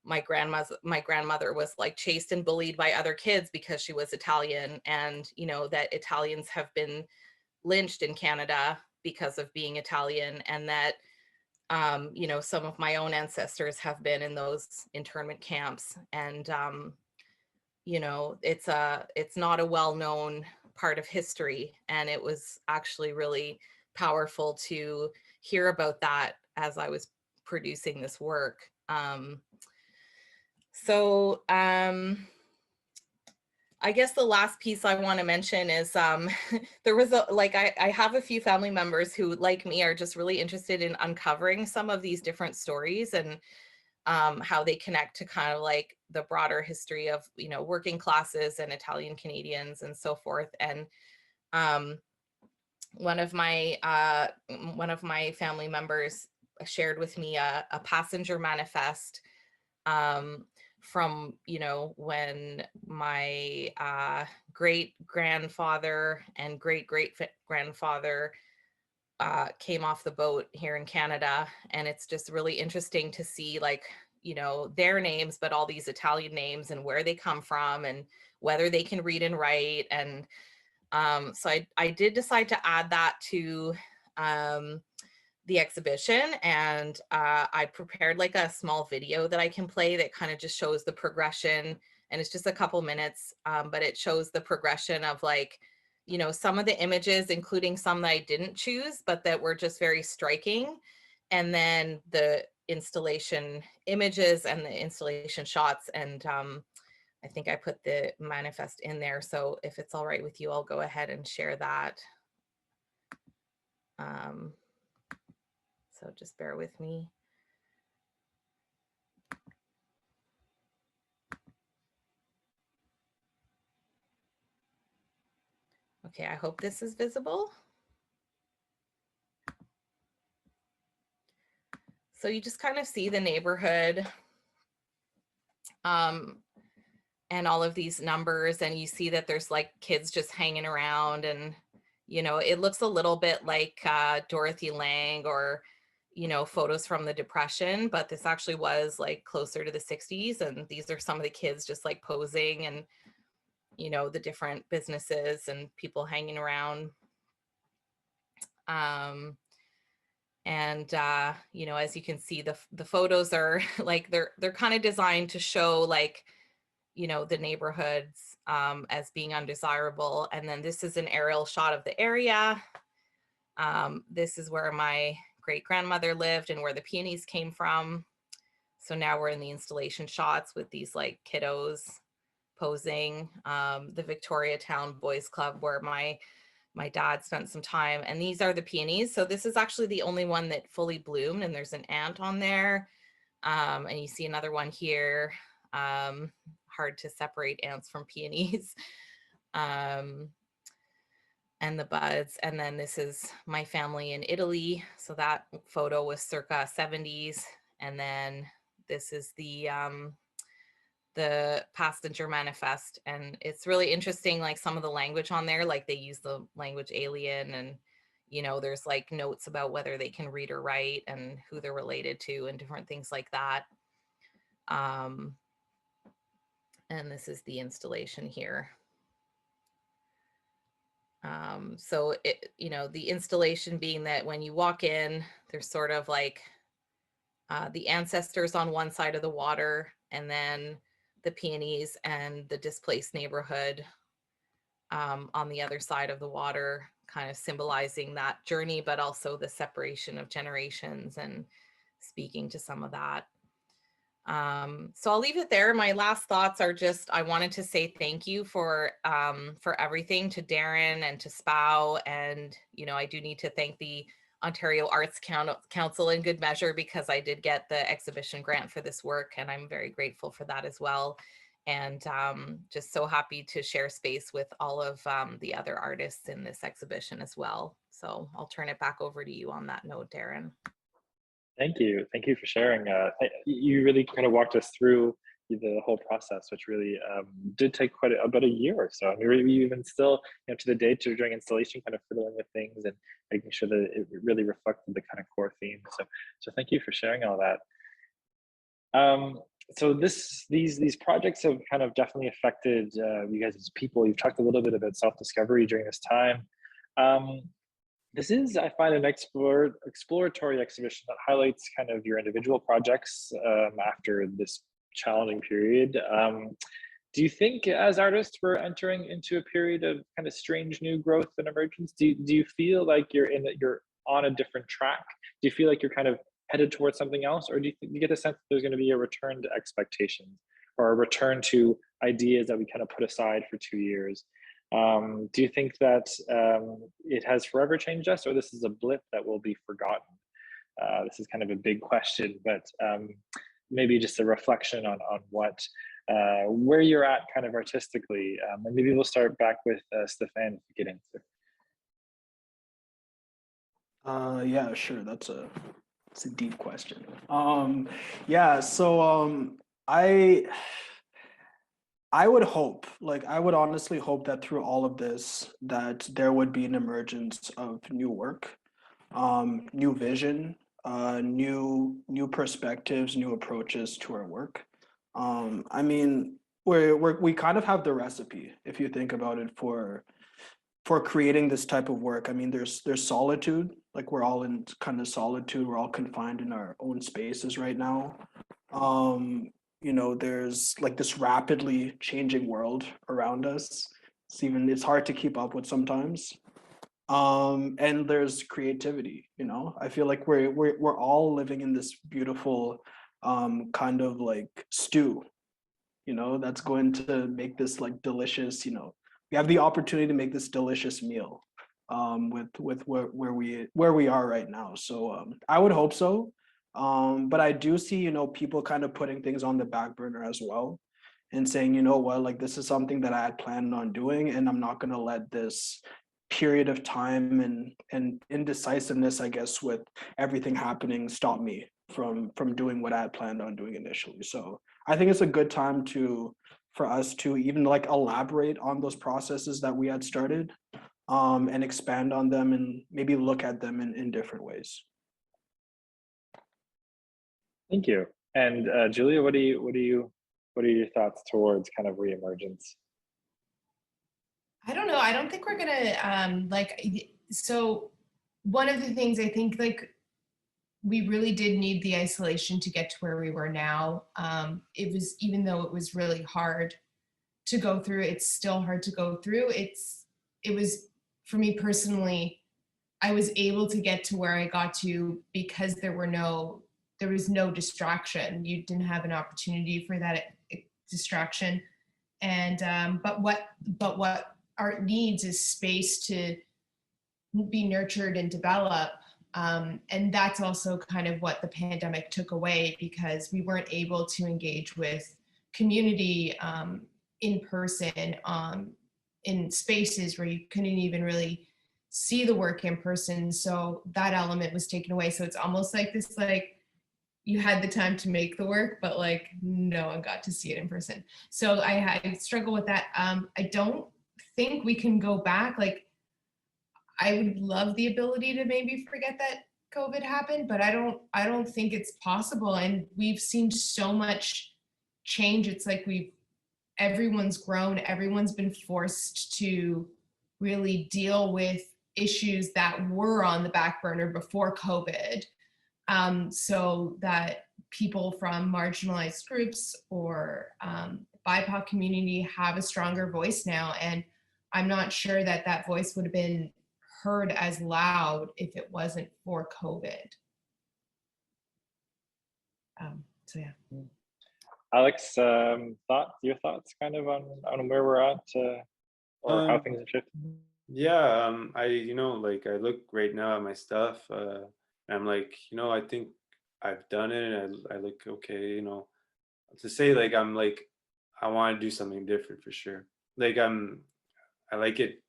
my grandmother was like chased and bullied by other kids because she was Italian, and, you know, that Italians have been lynched in Canada because of being Italian, and that, you know, some of my own ancestors have been in those internment camps. And, you know, it's not a well-known part of history. And it was actually really powerful to hear about that as I was producing this work. I guess the last piece I want to mention is there was I have a few family members who, like me, are just really interested in uncovering some of these different stories and how they connect to kind of like the broader history of, you know, working classes and Italian Canadians and so forth. And one of my family members shared with me a passenger manifest from, you know, when my great grandfather and great grandfather came off the boat here in Canada. And it's just really interesting to see, like, you know, their names, but all these Italian names and where they come from and whether they can read and write. And so I did decide to add that to the exhibition, and I prepared like a small video that I can play that kind of just shows the progression, and it's just a couple minutes, but it shows the progression of, like, you know, some of the images, including some that I didn't choose, but that were just very striking. And then the installation images and the installation shots. And I think I put the manifest in there. So if it's all right with you, I'll go ahead and share that. So just bear with me. Okay, I hope this is visible. So you just kind of see the neighborhood and all of these numbers, and you see that there's like kids just hanging around, and, you know, it looks a little bit like Dorothy Lang or, you know, photos from the Depression, but this actually was like closer to the 60s. And these are some of the kids just like posing, and, you know, the different businesses and people hanging around. You know, as you can see, the photos are like, they're kind of designed to show, like, you know, the neighborhoods as being undesirable. And then this is an aerial shot of the area. This is where my great grandmother lived and where the peonies came from. So now we're in the installation shots with these like kiddos posing. The Victoria Town Boys Club where my dad spent some time, and these are the peonies. So this is actually the only one that fully bloomed, and there's an ant on there. And you see another one here. Hard to separate ants from peonies. And the buds. And then this is my family in Italy. So that photo was circa 70s. And then this is the passenger manifest. And it's really interesting, like some of the language on there, like they use the language alien, and, you know, there's like notes about whether they can read or write and who they're related to and different things like that. And this is the installation here. So it, you know, the installation being that when you walk in, there's sort of like the ancestors on one side of the water, and then the peonies and the displaced neighborhood on the other side of the water, kind of symbolizing that journey, but also the separation of generations and speaking to some of that. So I'll leave it there. My last thoughts are just, I wanted to say thank you for everything to Darren and to SPAO. And, you know, I do need to thank the Ontario Arts Council in good measure, because I did get the exhibition grant for this work, and I'm very grateful for that as well. And just so happy to share space with all of the other artists in this exhibition as well. So I'll turn it back over to you on that note, Darren.
Thank you. Thank you for sharing. You really kind of walked us through the whole process, which really did take quite about a year or so. I mean, we even still, you know, to the day during installation, kind of fiddling with things and making sure that it really reflected the kind of core theme. So thank you for sharing all that. So these projects have kind of definitely affected you guys as people. You've talked a little bit about self-discovery during this time. This is, I find, an exploratory exhibition that highlights kind of your individual projects after this challenging period. Do you think as artists we're entering into a period of kind of strange new growth and emergence? Do you feel like you're on a different track? Do you feel like you're kind of headed towards something else? Or do you get a sense that there's going to be a return to expectations or a return to ideas that we kind of put aside for 2 years? Do you think that it has forever changed us, or this is a blip that will be forgotten? This is kind of a big question, but maybe just a reflection on what, where you're at kind of artistically. And maybe we'll start back with Stéphane if you could answer.
Yeah, sure. That's a deep question. Yeah, so I would hope, like, I would honestly hope that through all of this, that there would be an emergence of new work, new vision, new perspectives, new approaches to our work. I mean, we kind of have the recipe, if you think about it, for creating this type of work. I mean, there's solitude, like we're all in kind of solitude, we're all confined in our own spaces right now. You know, there's like this rapidly changing world around us. It's hard to keep up with sometimes. And there's creativity, you know. I feel like we're all living in this beautiful kind of like stew, you know, that's going to make this like delicious, you know, we have the opportunity to make this delicious meal with where we are right now. So I would hope so. But I do see, you know, people kind of putting things on the back burner as well and saying, you know what, like this is something that I had planned on doing, and I'm not going to let this period of time and indecisiveness, I guess, with everything happening stop me from doing what I had planned on doing initially. So I think it's a good time for us to even like elaborate on those processes that we had started and expand on them and maybe look at them in different ways.
Thank you. And Julia, what are your thoughts towards kind of reemergence?
I don't know. I don't think we're gonna so one of the things I think, like, we really did need the isolation to get to where we were now. It was, even though it was really hard to go through, it's still hard to go through. It was, for me personally, I was able to get to where I got to because there was no distraction. You didn't have an opportunity for that distraction. And but what art needs is space to be nurtured and develop. And that's also kind of what the pandemic took away, because we weren't able to engage with community in person, in spaces where you couldn't even really see the work in person. So that element was taken away. So it's almost like this, like, you had the time to make the work, but like no one got to see it in person. So I struggle with that. I don't think we can go back. Like, I would love the ability to maybe forget that COVID happened, but I don't think it's possible. And we've seen so much change. It's like everyone's grown, everyone's been forced to really deal with issues that were on the back burner before COVID. So that people from marginalized groups or BIPOC community have a stronger voice now. And I'm not sure that voice would have been heard as loud if it wasn't for COVID. So yeah.
Alex, your thoughts kind of on where we're at, or how things have shifted?
Yeah, I like I look right now at my stuff, and I'm like, I think I've done it, and I look okay, to say like I'm like I want to do something different for sure. Like I like it,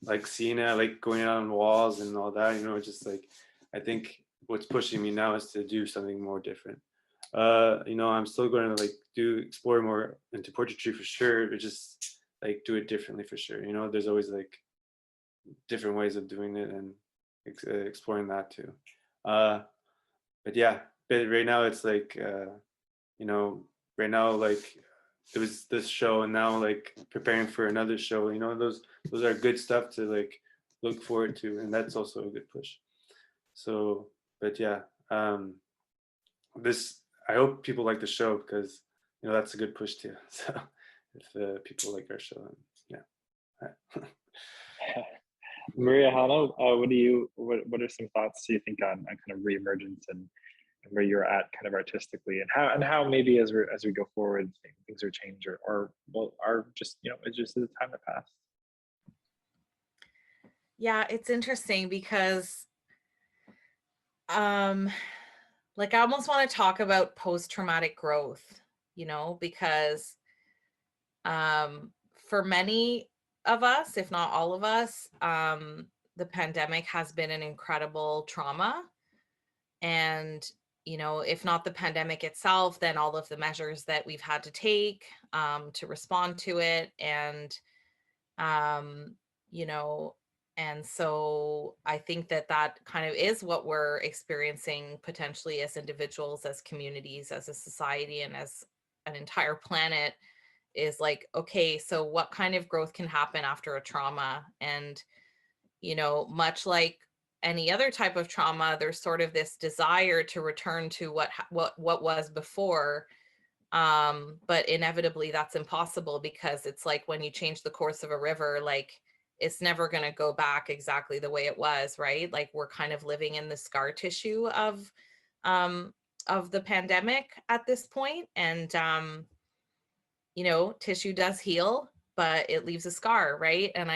like seeing it, I like going out on walls and all that, just like I think what's pushing me now is to do something more different. I'm still going to like explore more into portraiture for sure, but just like do it differently for sure. There's always like different ways of doing it, and exploring that too. But yeah, but right now it's like right now like there was this show, and now like preparing for another show. Those are good stuff to like look forward to, and that's also a good push. So, but yeah, I hope people like the show, because that's a good push too. So if people like our show, then yeah.
Maria-Hélèna, what are some thoughts you think on kind of reemergence and where you're at kind of artistically, and how maybe as we go forward things are changed, or are just it's just the time that passed?
Yeah, it's interesting because like I almost want to talk about post-traumatic growth, because for many of us, if not all of us, the pandemic has been an incredible trauma. And, if not the pandemic itself, then all of the measures that we've had to take to respond to it. And, and so I think that kind of is what we're experiencing potentially as individuals, as communities, as a society, and as an entire planet, is like, okay, so what kind of growth can happen after a trauma? And, much like any other type of trauma, there's sort of this desire to return to what was before. But inevitably that's impossible, because it's like when you change the course of a river, like it's never going to go back exactly the way it was, right? Like we're kind of living in the scar tissue of the pandemic at this point. And, tissue does heal, but it leaves a scar, right? And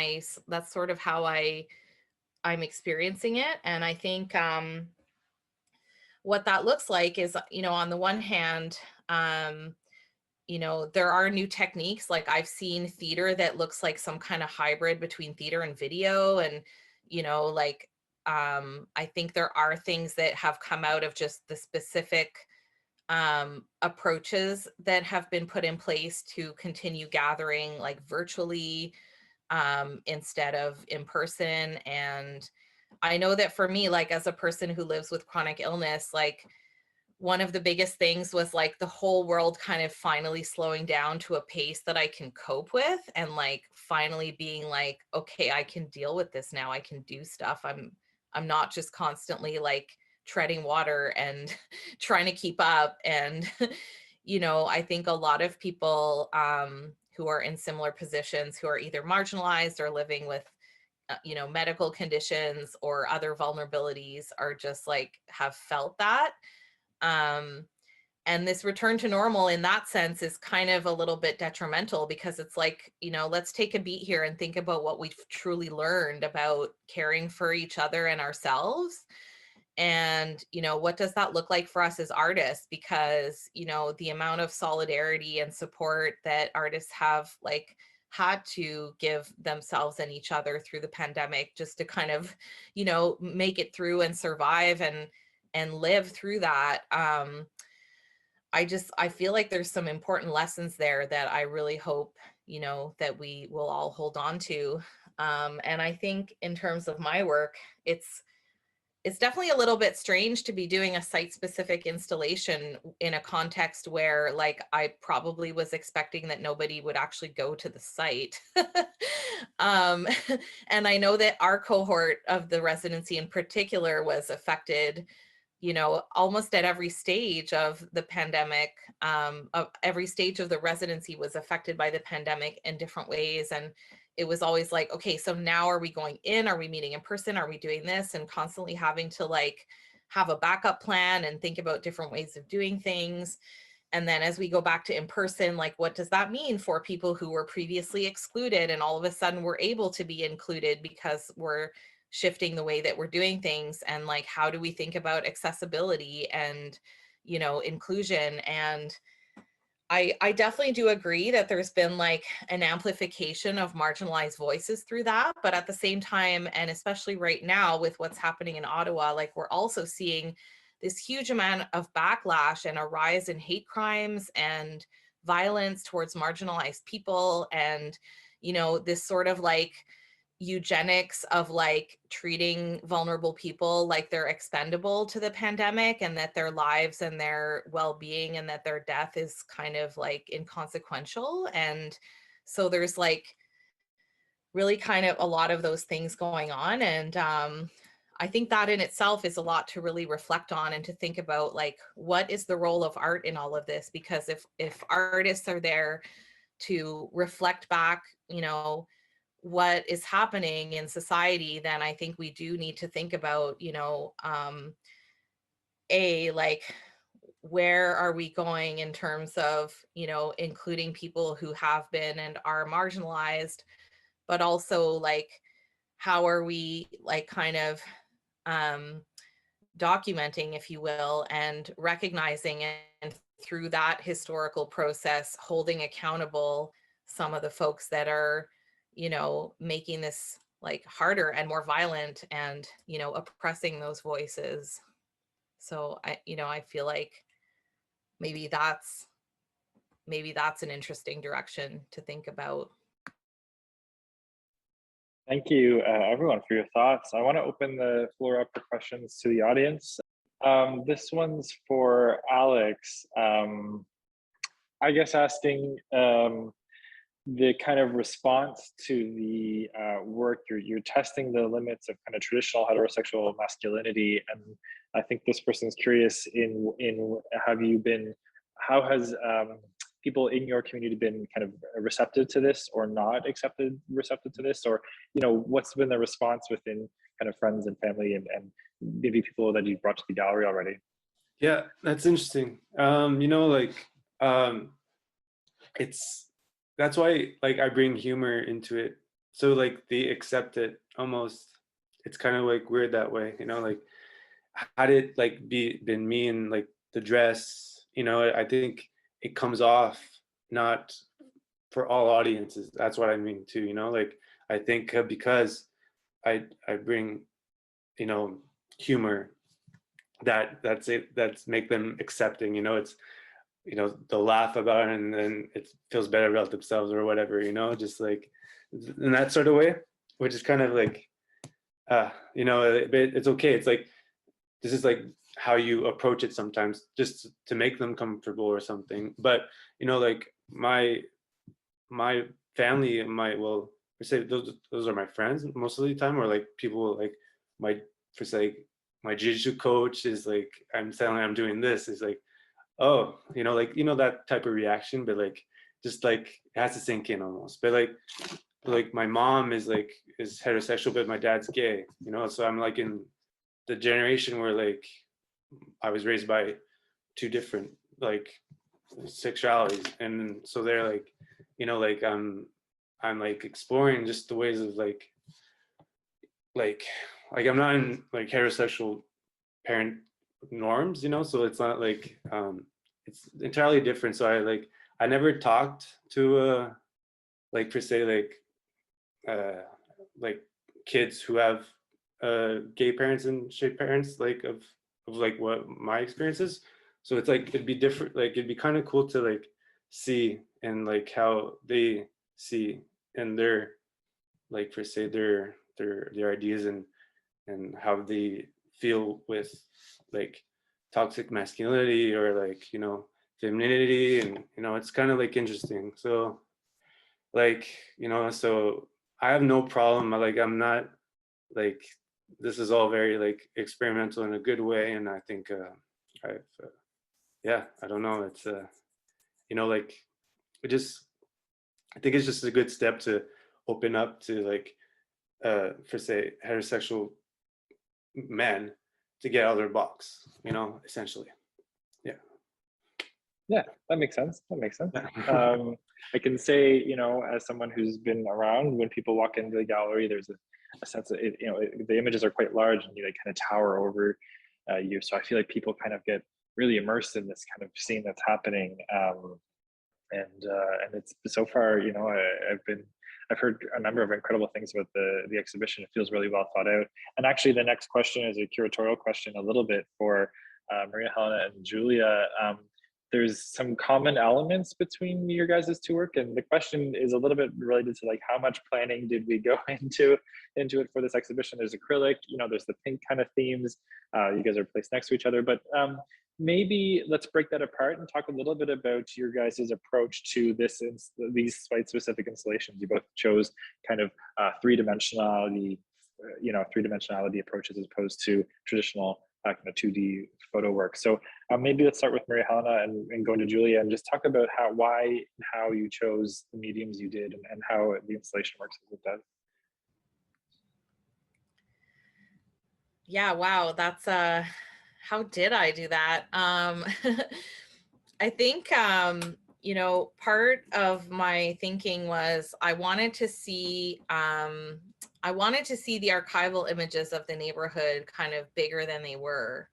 that's sort of how I'm experiencing it. And I think what that looks like is, on the one hand, there are new techniques. Like I've seen theater that looks like some kind of hybrid between theater and video. And, I think there are things that have come out of just the specific approaches that have been put in place to continue gathering like virtually instead of in person. And I know that for me, like as a person who lives with chronic illness, like one of the biggest things was like the whole world kind of finally slowing down to a pace that I can cope with, and like finally being like, okay, I can deal with this now. I can do stuff. I'm not just constantly like treading water and trying to keep up. And, I think a lot of people who are in similar positions, who are either marginalized or living with, medical conditions or other vulnerabilities, are just like, have felt that. And this return to normal in that sense is kind of a little bit detrimental, because it's like, let's take a beat here and think about what we've truly learned about caring for each other and ourselves. And, what does that look like for us as artists? Because, the amount of solidarity and support that artists have like had to give themselves and each other through the pandemic, just to kind of, make it through and survive and live through that. I feel like there's some important lessons there that I really hope, that we will all hold on to. And I think in terms of my work, it's definitely a little bit strange to be doing a site-specific installation in a context where like I probably was expecting that nobody would actually go to the site. And I know that our cohort of the residency in particular was affected, almost at every stage of the pandemic. Of every stage of the residency was affected by the pandemic in different ways. And it was always like, okay, so now are we going in? Are we meeting in person? Are we doing this? And constantly having to like have a backup plan and think about different ways of doing things. And then as we go back to in person, like, what does that mean for people who were previously excluded? And all of a sudden we're able to be included because we're shifting the way that we're doing things. And like, how do we think about accessibility and, you know, inclusion? And I definitely do agree that there's been like an amplification of marginalized voices through that. But at the same time, and especially right now with what's happening in Ottawa, like we're also seeing this huge amount of backlash and a rise in hate crimes and violence towards marginalized people. And, you know, this sort of like eugenics of like treating vulnerable people like they're expendable to the pandemic, and that their lives and their well-being and that their death is kind of like inconsequential. And so there's like really kind of a lot of those things going on. And I think that in itself is a lot to really reflect on and to think about, like, what is the role of art in all of this? Because if artists are there to reflect back, you know, what is happening in society, then I think we do need to think about, you know, like, where are we going in terms of, you know, including people who have been and are marginalized, but also like, how are we like kind of documenting, if you will, and recognizing and through that historical process, holding accountable some of the folks that are, you know, making this like harder and more violent and, you know, oppressing those voices. So I feel like maybe that's an interesting direction to think about.
Thank you, everyone, for your thoughts. I want to open the floor up for questions to the audience. This one's for Alex. I guess asking the kind of response to the work, you're testing the limits of kind of traditional heterosexual masculinity, and I think this person's curious in how has people in your community been kind of receptive to this or not receptive to this, or, you know, what's been the response within kind of friends and family and maybe people that you've brought to the gallery already?
Yeah, that's interesting. You know, like that's why like I bring humor into it. So like they accept it almost. It's kind of like weird that way, you know, like had it like been me and like the dress, you know, I think it comes off not for all audiences. That's what I mean too, you know, like I think because I bring, you know, humor, that's make them accepting, you know, it's, you know, they'll laugh about it and then it feels better about themselves or whatever, you know, just like in that sort of way, which is kind of like, you know, it's okay. It's like, this is like how you approach it sometimes, just to make them comfortable or something. But, you know, like my family and well, I say those are my friends most of the time, or like people like my jiu-jitsu coach is like, I'm telling I'm doing this, is like, oh, you know, like, you know, that type of reaction, but like, just like, it has to sink in almost. But like my mom is heterosexual, but my dad's gay, you know, so I'm like in the generation where like, I was raised by two different like sexualities. And so they're like, you know, like I'm like exploring just the ways of like I'm not in like heterosexual parent norms, you know, so it's not like it's entirely different. So I never talked to like per se like kids who have gay parents and straight parents, like of like what my experience is. So it's like it'd be different, like it'd be kind of cool to like see and like how they see and their like per se their ideas and how they feel with like toxic masculinity or like, you know, femininity. And, you know, it's kind of like interesting. So like, you know, so I have no problem. Like, I'm not like, this is all very like experimental in a good way. And I think yeah, I don't know. It's you know, like I think it's just a good step to open up to like, for say heterosexual men to get out of their box, you know, essentially.
Yeah, that makes sense. That makes sense. I can say, you know, as someone who's been around, when people walk into the gallery, there's a sense of it, you know, the images are quite large and they kind of tower over you. So I feel like people kind of get really immersed in this kind of scene that's happening. And it's so far, you know, I've heard a number of incredible things about the exhibition. It feels really well thought out. And actually, the next question is a curatorial question, a little bit for Maria-Hélèna and Julia. There's some common elements between your guys' two work, and the question is a little bit related to like how much planning did we go into it for this exhibition. There's acrylic, you know, there's the pink kind of themes. You guys are placed next to each other, but maybe let's break that apart and talk a little bit about your guys' approach to these site-specific installations. You both chose kind of three-dimensionality approaches as opposed to traditional kind of 2D photo work. So maybe let's start with Maria-Hélèna and go into Julia and just talk about how you chose the mediums you did and how the installation works as it does.
Yeah, wow, that's how did I do that? I think you know, part of my thinking was I wanted to see the archival images of the neighborhood kind of bigger than they were.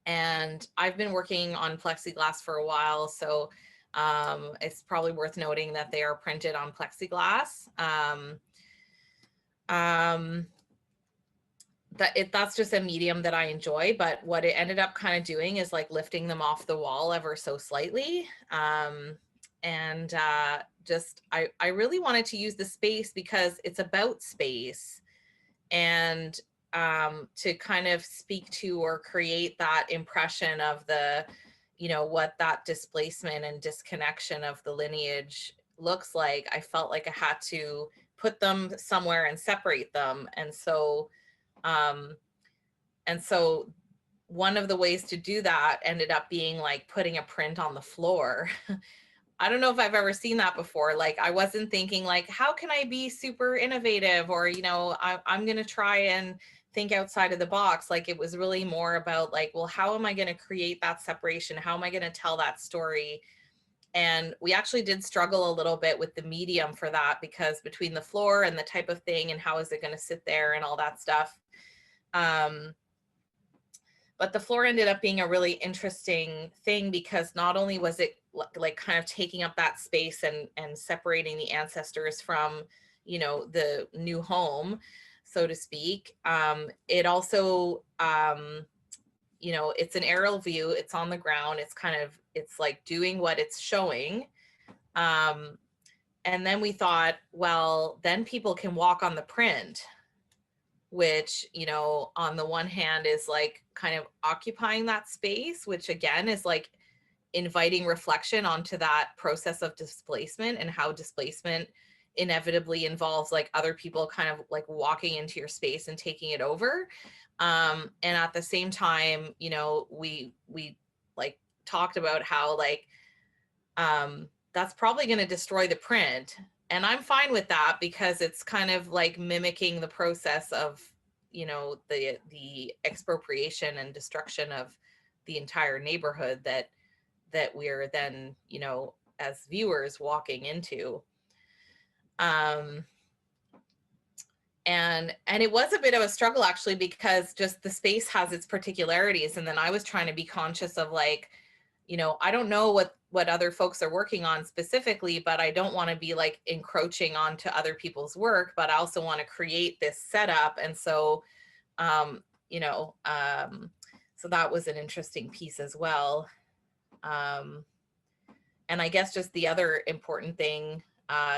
And I've been working on plexiglass for a while, so it's probably worth noting that they are printed on plexiglass. That's just a medium that I enjoy, but what it ended up kind of doing is like lifting them off the wall ever so slightly. I really wanted to use the space because it's about space, and to kind of speak to or create that impression of the, you know, what that displacement and disconnection of the lineage looks like. I felt like I had to put them somewhere and separate them. And so one of the ways to do that ended up being like putting a print on the floor. I don't know if I've ever seen that before. Like, I wasn't thinking like, how can I be super innovative, or, you know, I'm going to try and think outside of the box. Like, it was really more about like, well, how am I going to create that separation? How am I going to tell that story? And we actually did struggle a little bit with the medium for that, because between the floor and the type of thing and how is it going to sit there and all that stuff. But the floor ended up being a really interesting thing, because not only was it like kind of taking up that space and separating the ancestors from, you know, the new home, so to speak. It also, you know, it's an aerial view, it's on the ground, it's like doing what it's showing. And then we thought, well, then people can walk on the print, which, you know, on the one hand is like kind of occupying that space, which again is like inviting reflection onto that process of displacement and how displacement inevitably involves like other people kind of like walking into your space and taking it over. And at the same time, you know, we like talked about how like, that's probably going to destroy the print. And I'm fine with that, because it's kind of like mimicking the process of, you know, the expropriation and destruction of the entire neighborhood that we're then, you know, as viewers walking into. And it was a bit of a struggle actually, because just the space has its particularities. And then I was trying to be conscious of like, you know, I don't know what other folks are working on specifically, but I don't want to be like encroaching onto other people's work, but I also want to create this setup. And so, you know, so that was an interesting piece as well. And I guess just the other important thing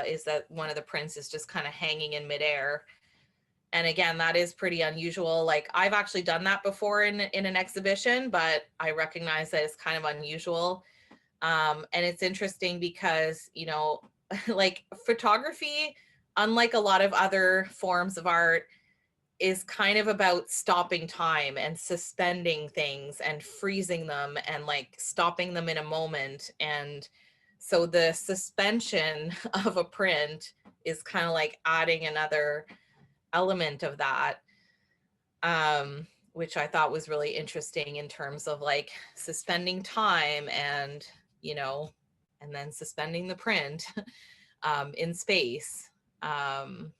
is that one of the prints is just kind of hanging in midair. And again, that is pretty unusual. Like, I've actually done that before in an exhibition, but I recognize that it's kind of unusual. And it's interesting because, you know, like photography, unlike a lot of other forms of art, is kind of about stopping time and suspending things and freezing them and like stopping them in a moment. And So the suspension of a print is kind of like adding another element of that, which I thought was really interesting in terms of like suspending time and, you know, and then suspending the print in space. And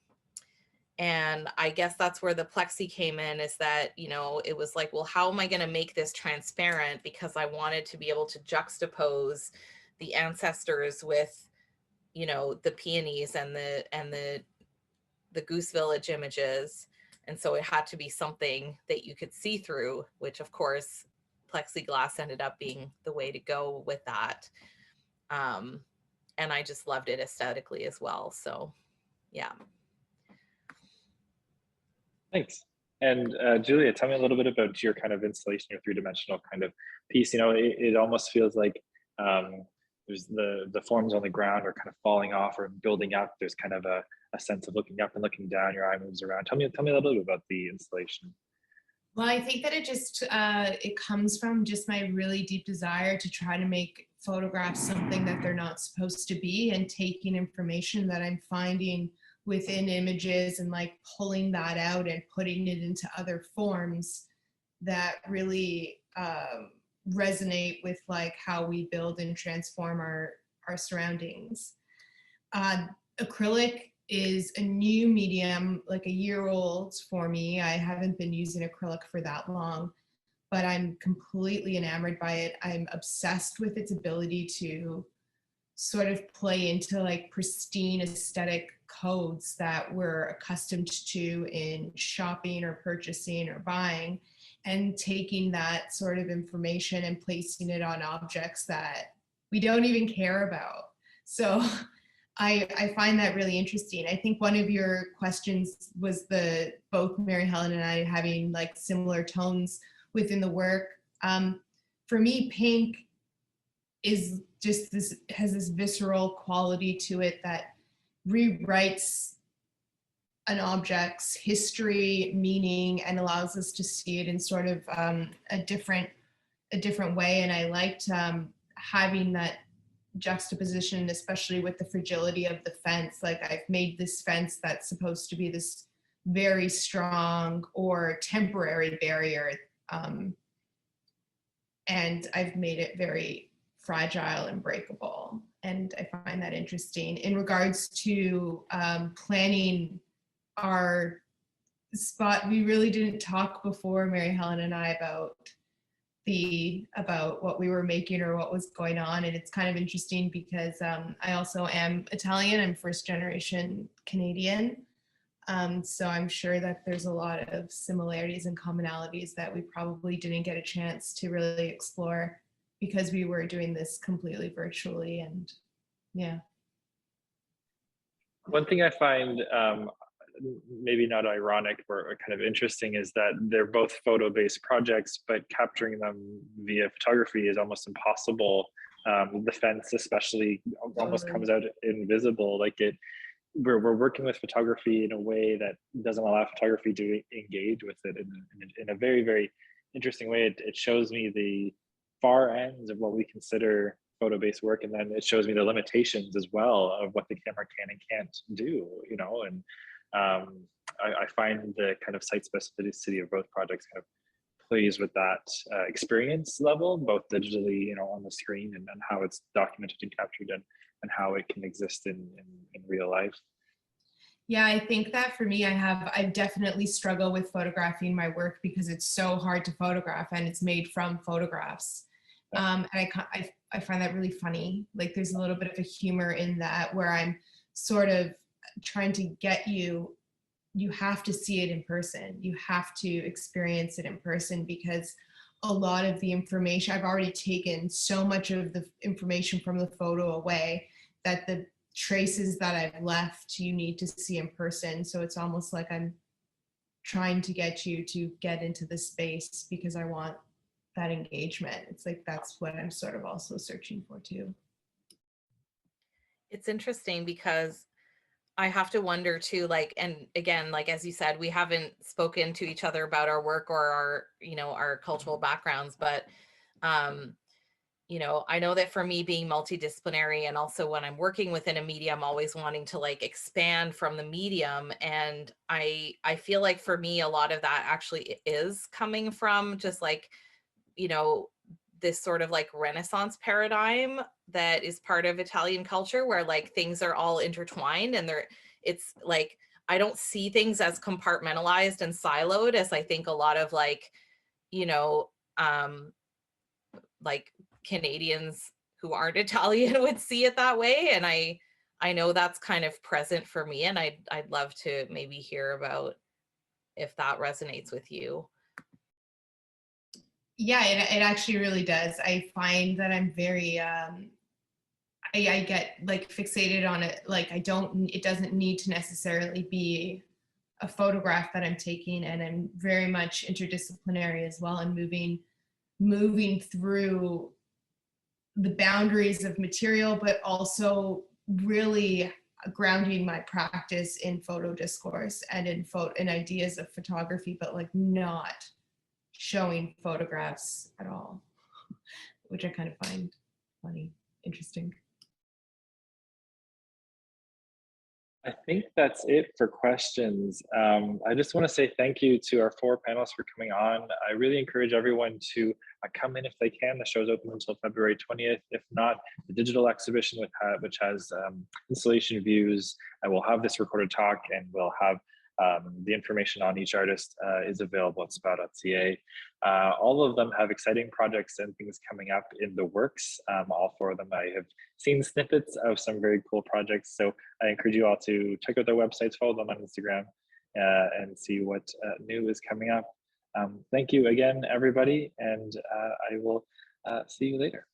I guess that's where the plexi came in, is that, you know, it was like, well, how am I going to make this transparent? Because I wanted to be able to juxtapose the ancestors with, you know, the peonies and the Goose Village images. And so it had to be something that you could see through, which of course, plexiglass ended up being the way to go with that. And I just loved it aesthetically as well. So yeah.
Thanks. And Julia, tell me a little bit about your kind of installation, your three-dimensional kind of piece. You know, it almost feels like there's the forms on the ground are kind of falling off or building up. There's kind of a sense of looking up and looking down. Your eye moves around. Tell me a little bit about the installation.
Well, I think that it just, it comes from just my really deep desire to try to make photographs something that they're not supposed to be, and taking information that I'm finding within images and like pulling that out and putting it into other forms that really resonate with like how we build and transform our surroundings. Acrylic is a new medium, like a year old for me. I haven't been using acrylic for that long, but I'm completely enamored by it. I'm obsessed with its ability to sort of play into like pristine aesthetic codes that we're accustomed to in shopping or purchasing or buying, and taking that sort of information and placing it on objects that we don't even care about. So I find that really interesting. I think one of your questions was both Mary Helen and I having like similar tones within the work. For me, pink is just has this visceral quality to it that rewrites an object's history, meaning, and allows us to see it in sort of a different way. And I liked having that juxtaposition, especially with the fragility of the fence. Like, I've made this fence that's supposed to be this very strong or temporary barrier, and I've made it very fragile and breakable. And I find that interesting. In regards to planning our spot, we really didn't talk before, Mary Helen and I, about what we were making or what was going on. And it's kind of interesting because I also am Italian. I'm first generation Canadian. So I'm sure that there's a lot of similarities and commonalities that we probably didn't get a chance to really explore because we were doing this completely virtually. And yeah.
One thing I find maybe not ironic or kind of interesting is that they're both photo-based projects, but capturing them via photography is almost impossible. The fence especially almost comes out invisible. Like we're working with photography in a way that doesn't allow photography to engage with it in a very, very interesting way. It shows me the far ends of what we consider photo-based work, and then it shows me the limitations as well of what the camera can and can't do, you know. And I find the kind of site specificity of both projects kind of plays with that experience level, both digitally, you know, on the screen, and how it's documented and captured, and how it can exist in real life.
Yeah, I think that for me, I definitely struggle with photographing my work because it's so hard to photograph and it's made from photographs. And I find that really funny. Like, there's a little bit of a humor in that where I'm sort of trying to get you have to see it in person. You have to experience it in person, because a lot of the information, I've already taken so much of the information from the photo away that the traces that I've left, you need to see in person. So it's almost like I'm trying to get you to get into the space because I want that engagement. It's like, that's what I'm sort of also searching for too.
It's interesting because I have to wonder too, like, and again, like, as you said, we haven't spoken to each other about our work or our, you know, our cultural backgrounds, but you know, I know that for me being multidisciplinary, and also when I'm working within a medium, always wanting to like expand from the medium. And I feel like for me, a lot of that actually is coming from just like, you know, this sort of like Renaissance paradigm that is part of Italian culture, where like things are all intertwined, and it's like, I don't see things as compartmentalized and siloed as I think a lot of like, you know, like Canadians who aren't Italian would see it that way. And I know that's kind of present for me, and I'd love to maybe hear about if that resonates with you.
Yeah, it actually really does. I find that I'm very, I get like fixated on it. Like it doesn't need to necessarily be a photograph that I'm taking, and I'm very much interdisciplinary as well, and moving through the boundaries of material, but also really grounding my practice in photo discourse and in ideas of photography, but like not showing photographs at all, which I kind of find funny, interesting.
I think that's it for questions. I just want to say thank you to our 4 panelists for coming on. I really encourage everyone to come in if they can. The show's open until February 20th. If not, the digital exhibition which has installation views, and we'll have this recorded talk, and we'll have the information on each artist is available at SPAO.ca. All of them have exciting projects and things coming up in the works. All 4 of them, I have seen snippets of some very cool projects. So I encourage you all to check out their websites, follow them on Instagram, and see what new is coming up. Thank you again, everybody, and I will see you later.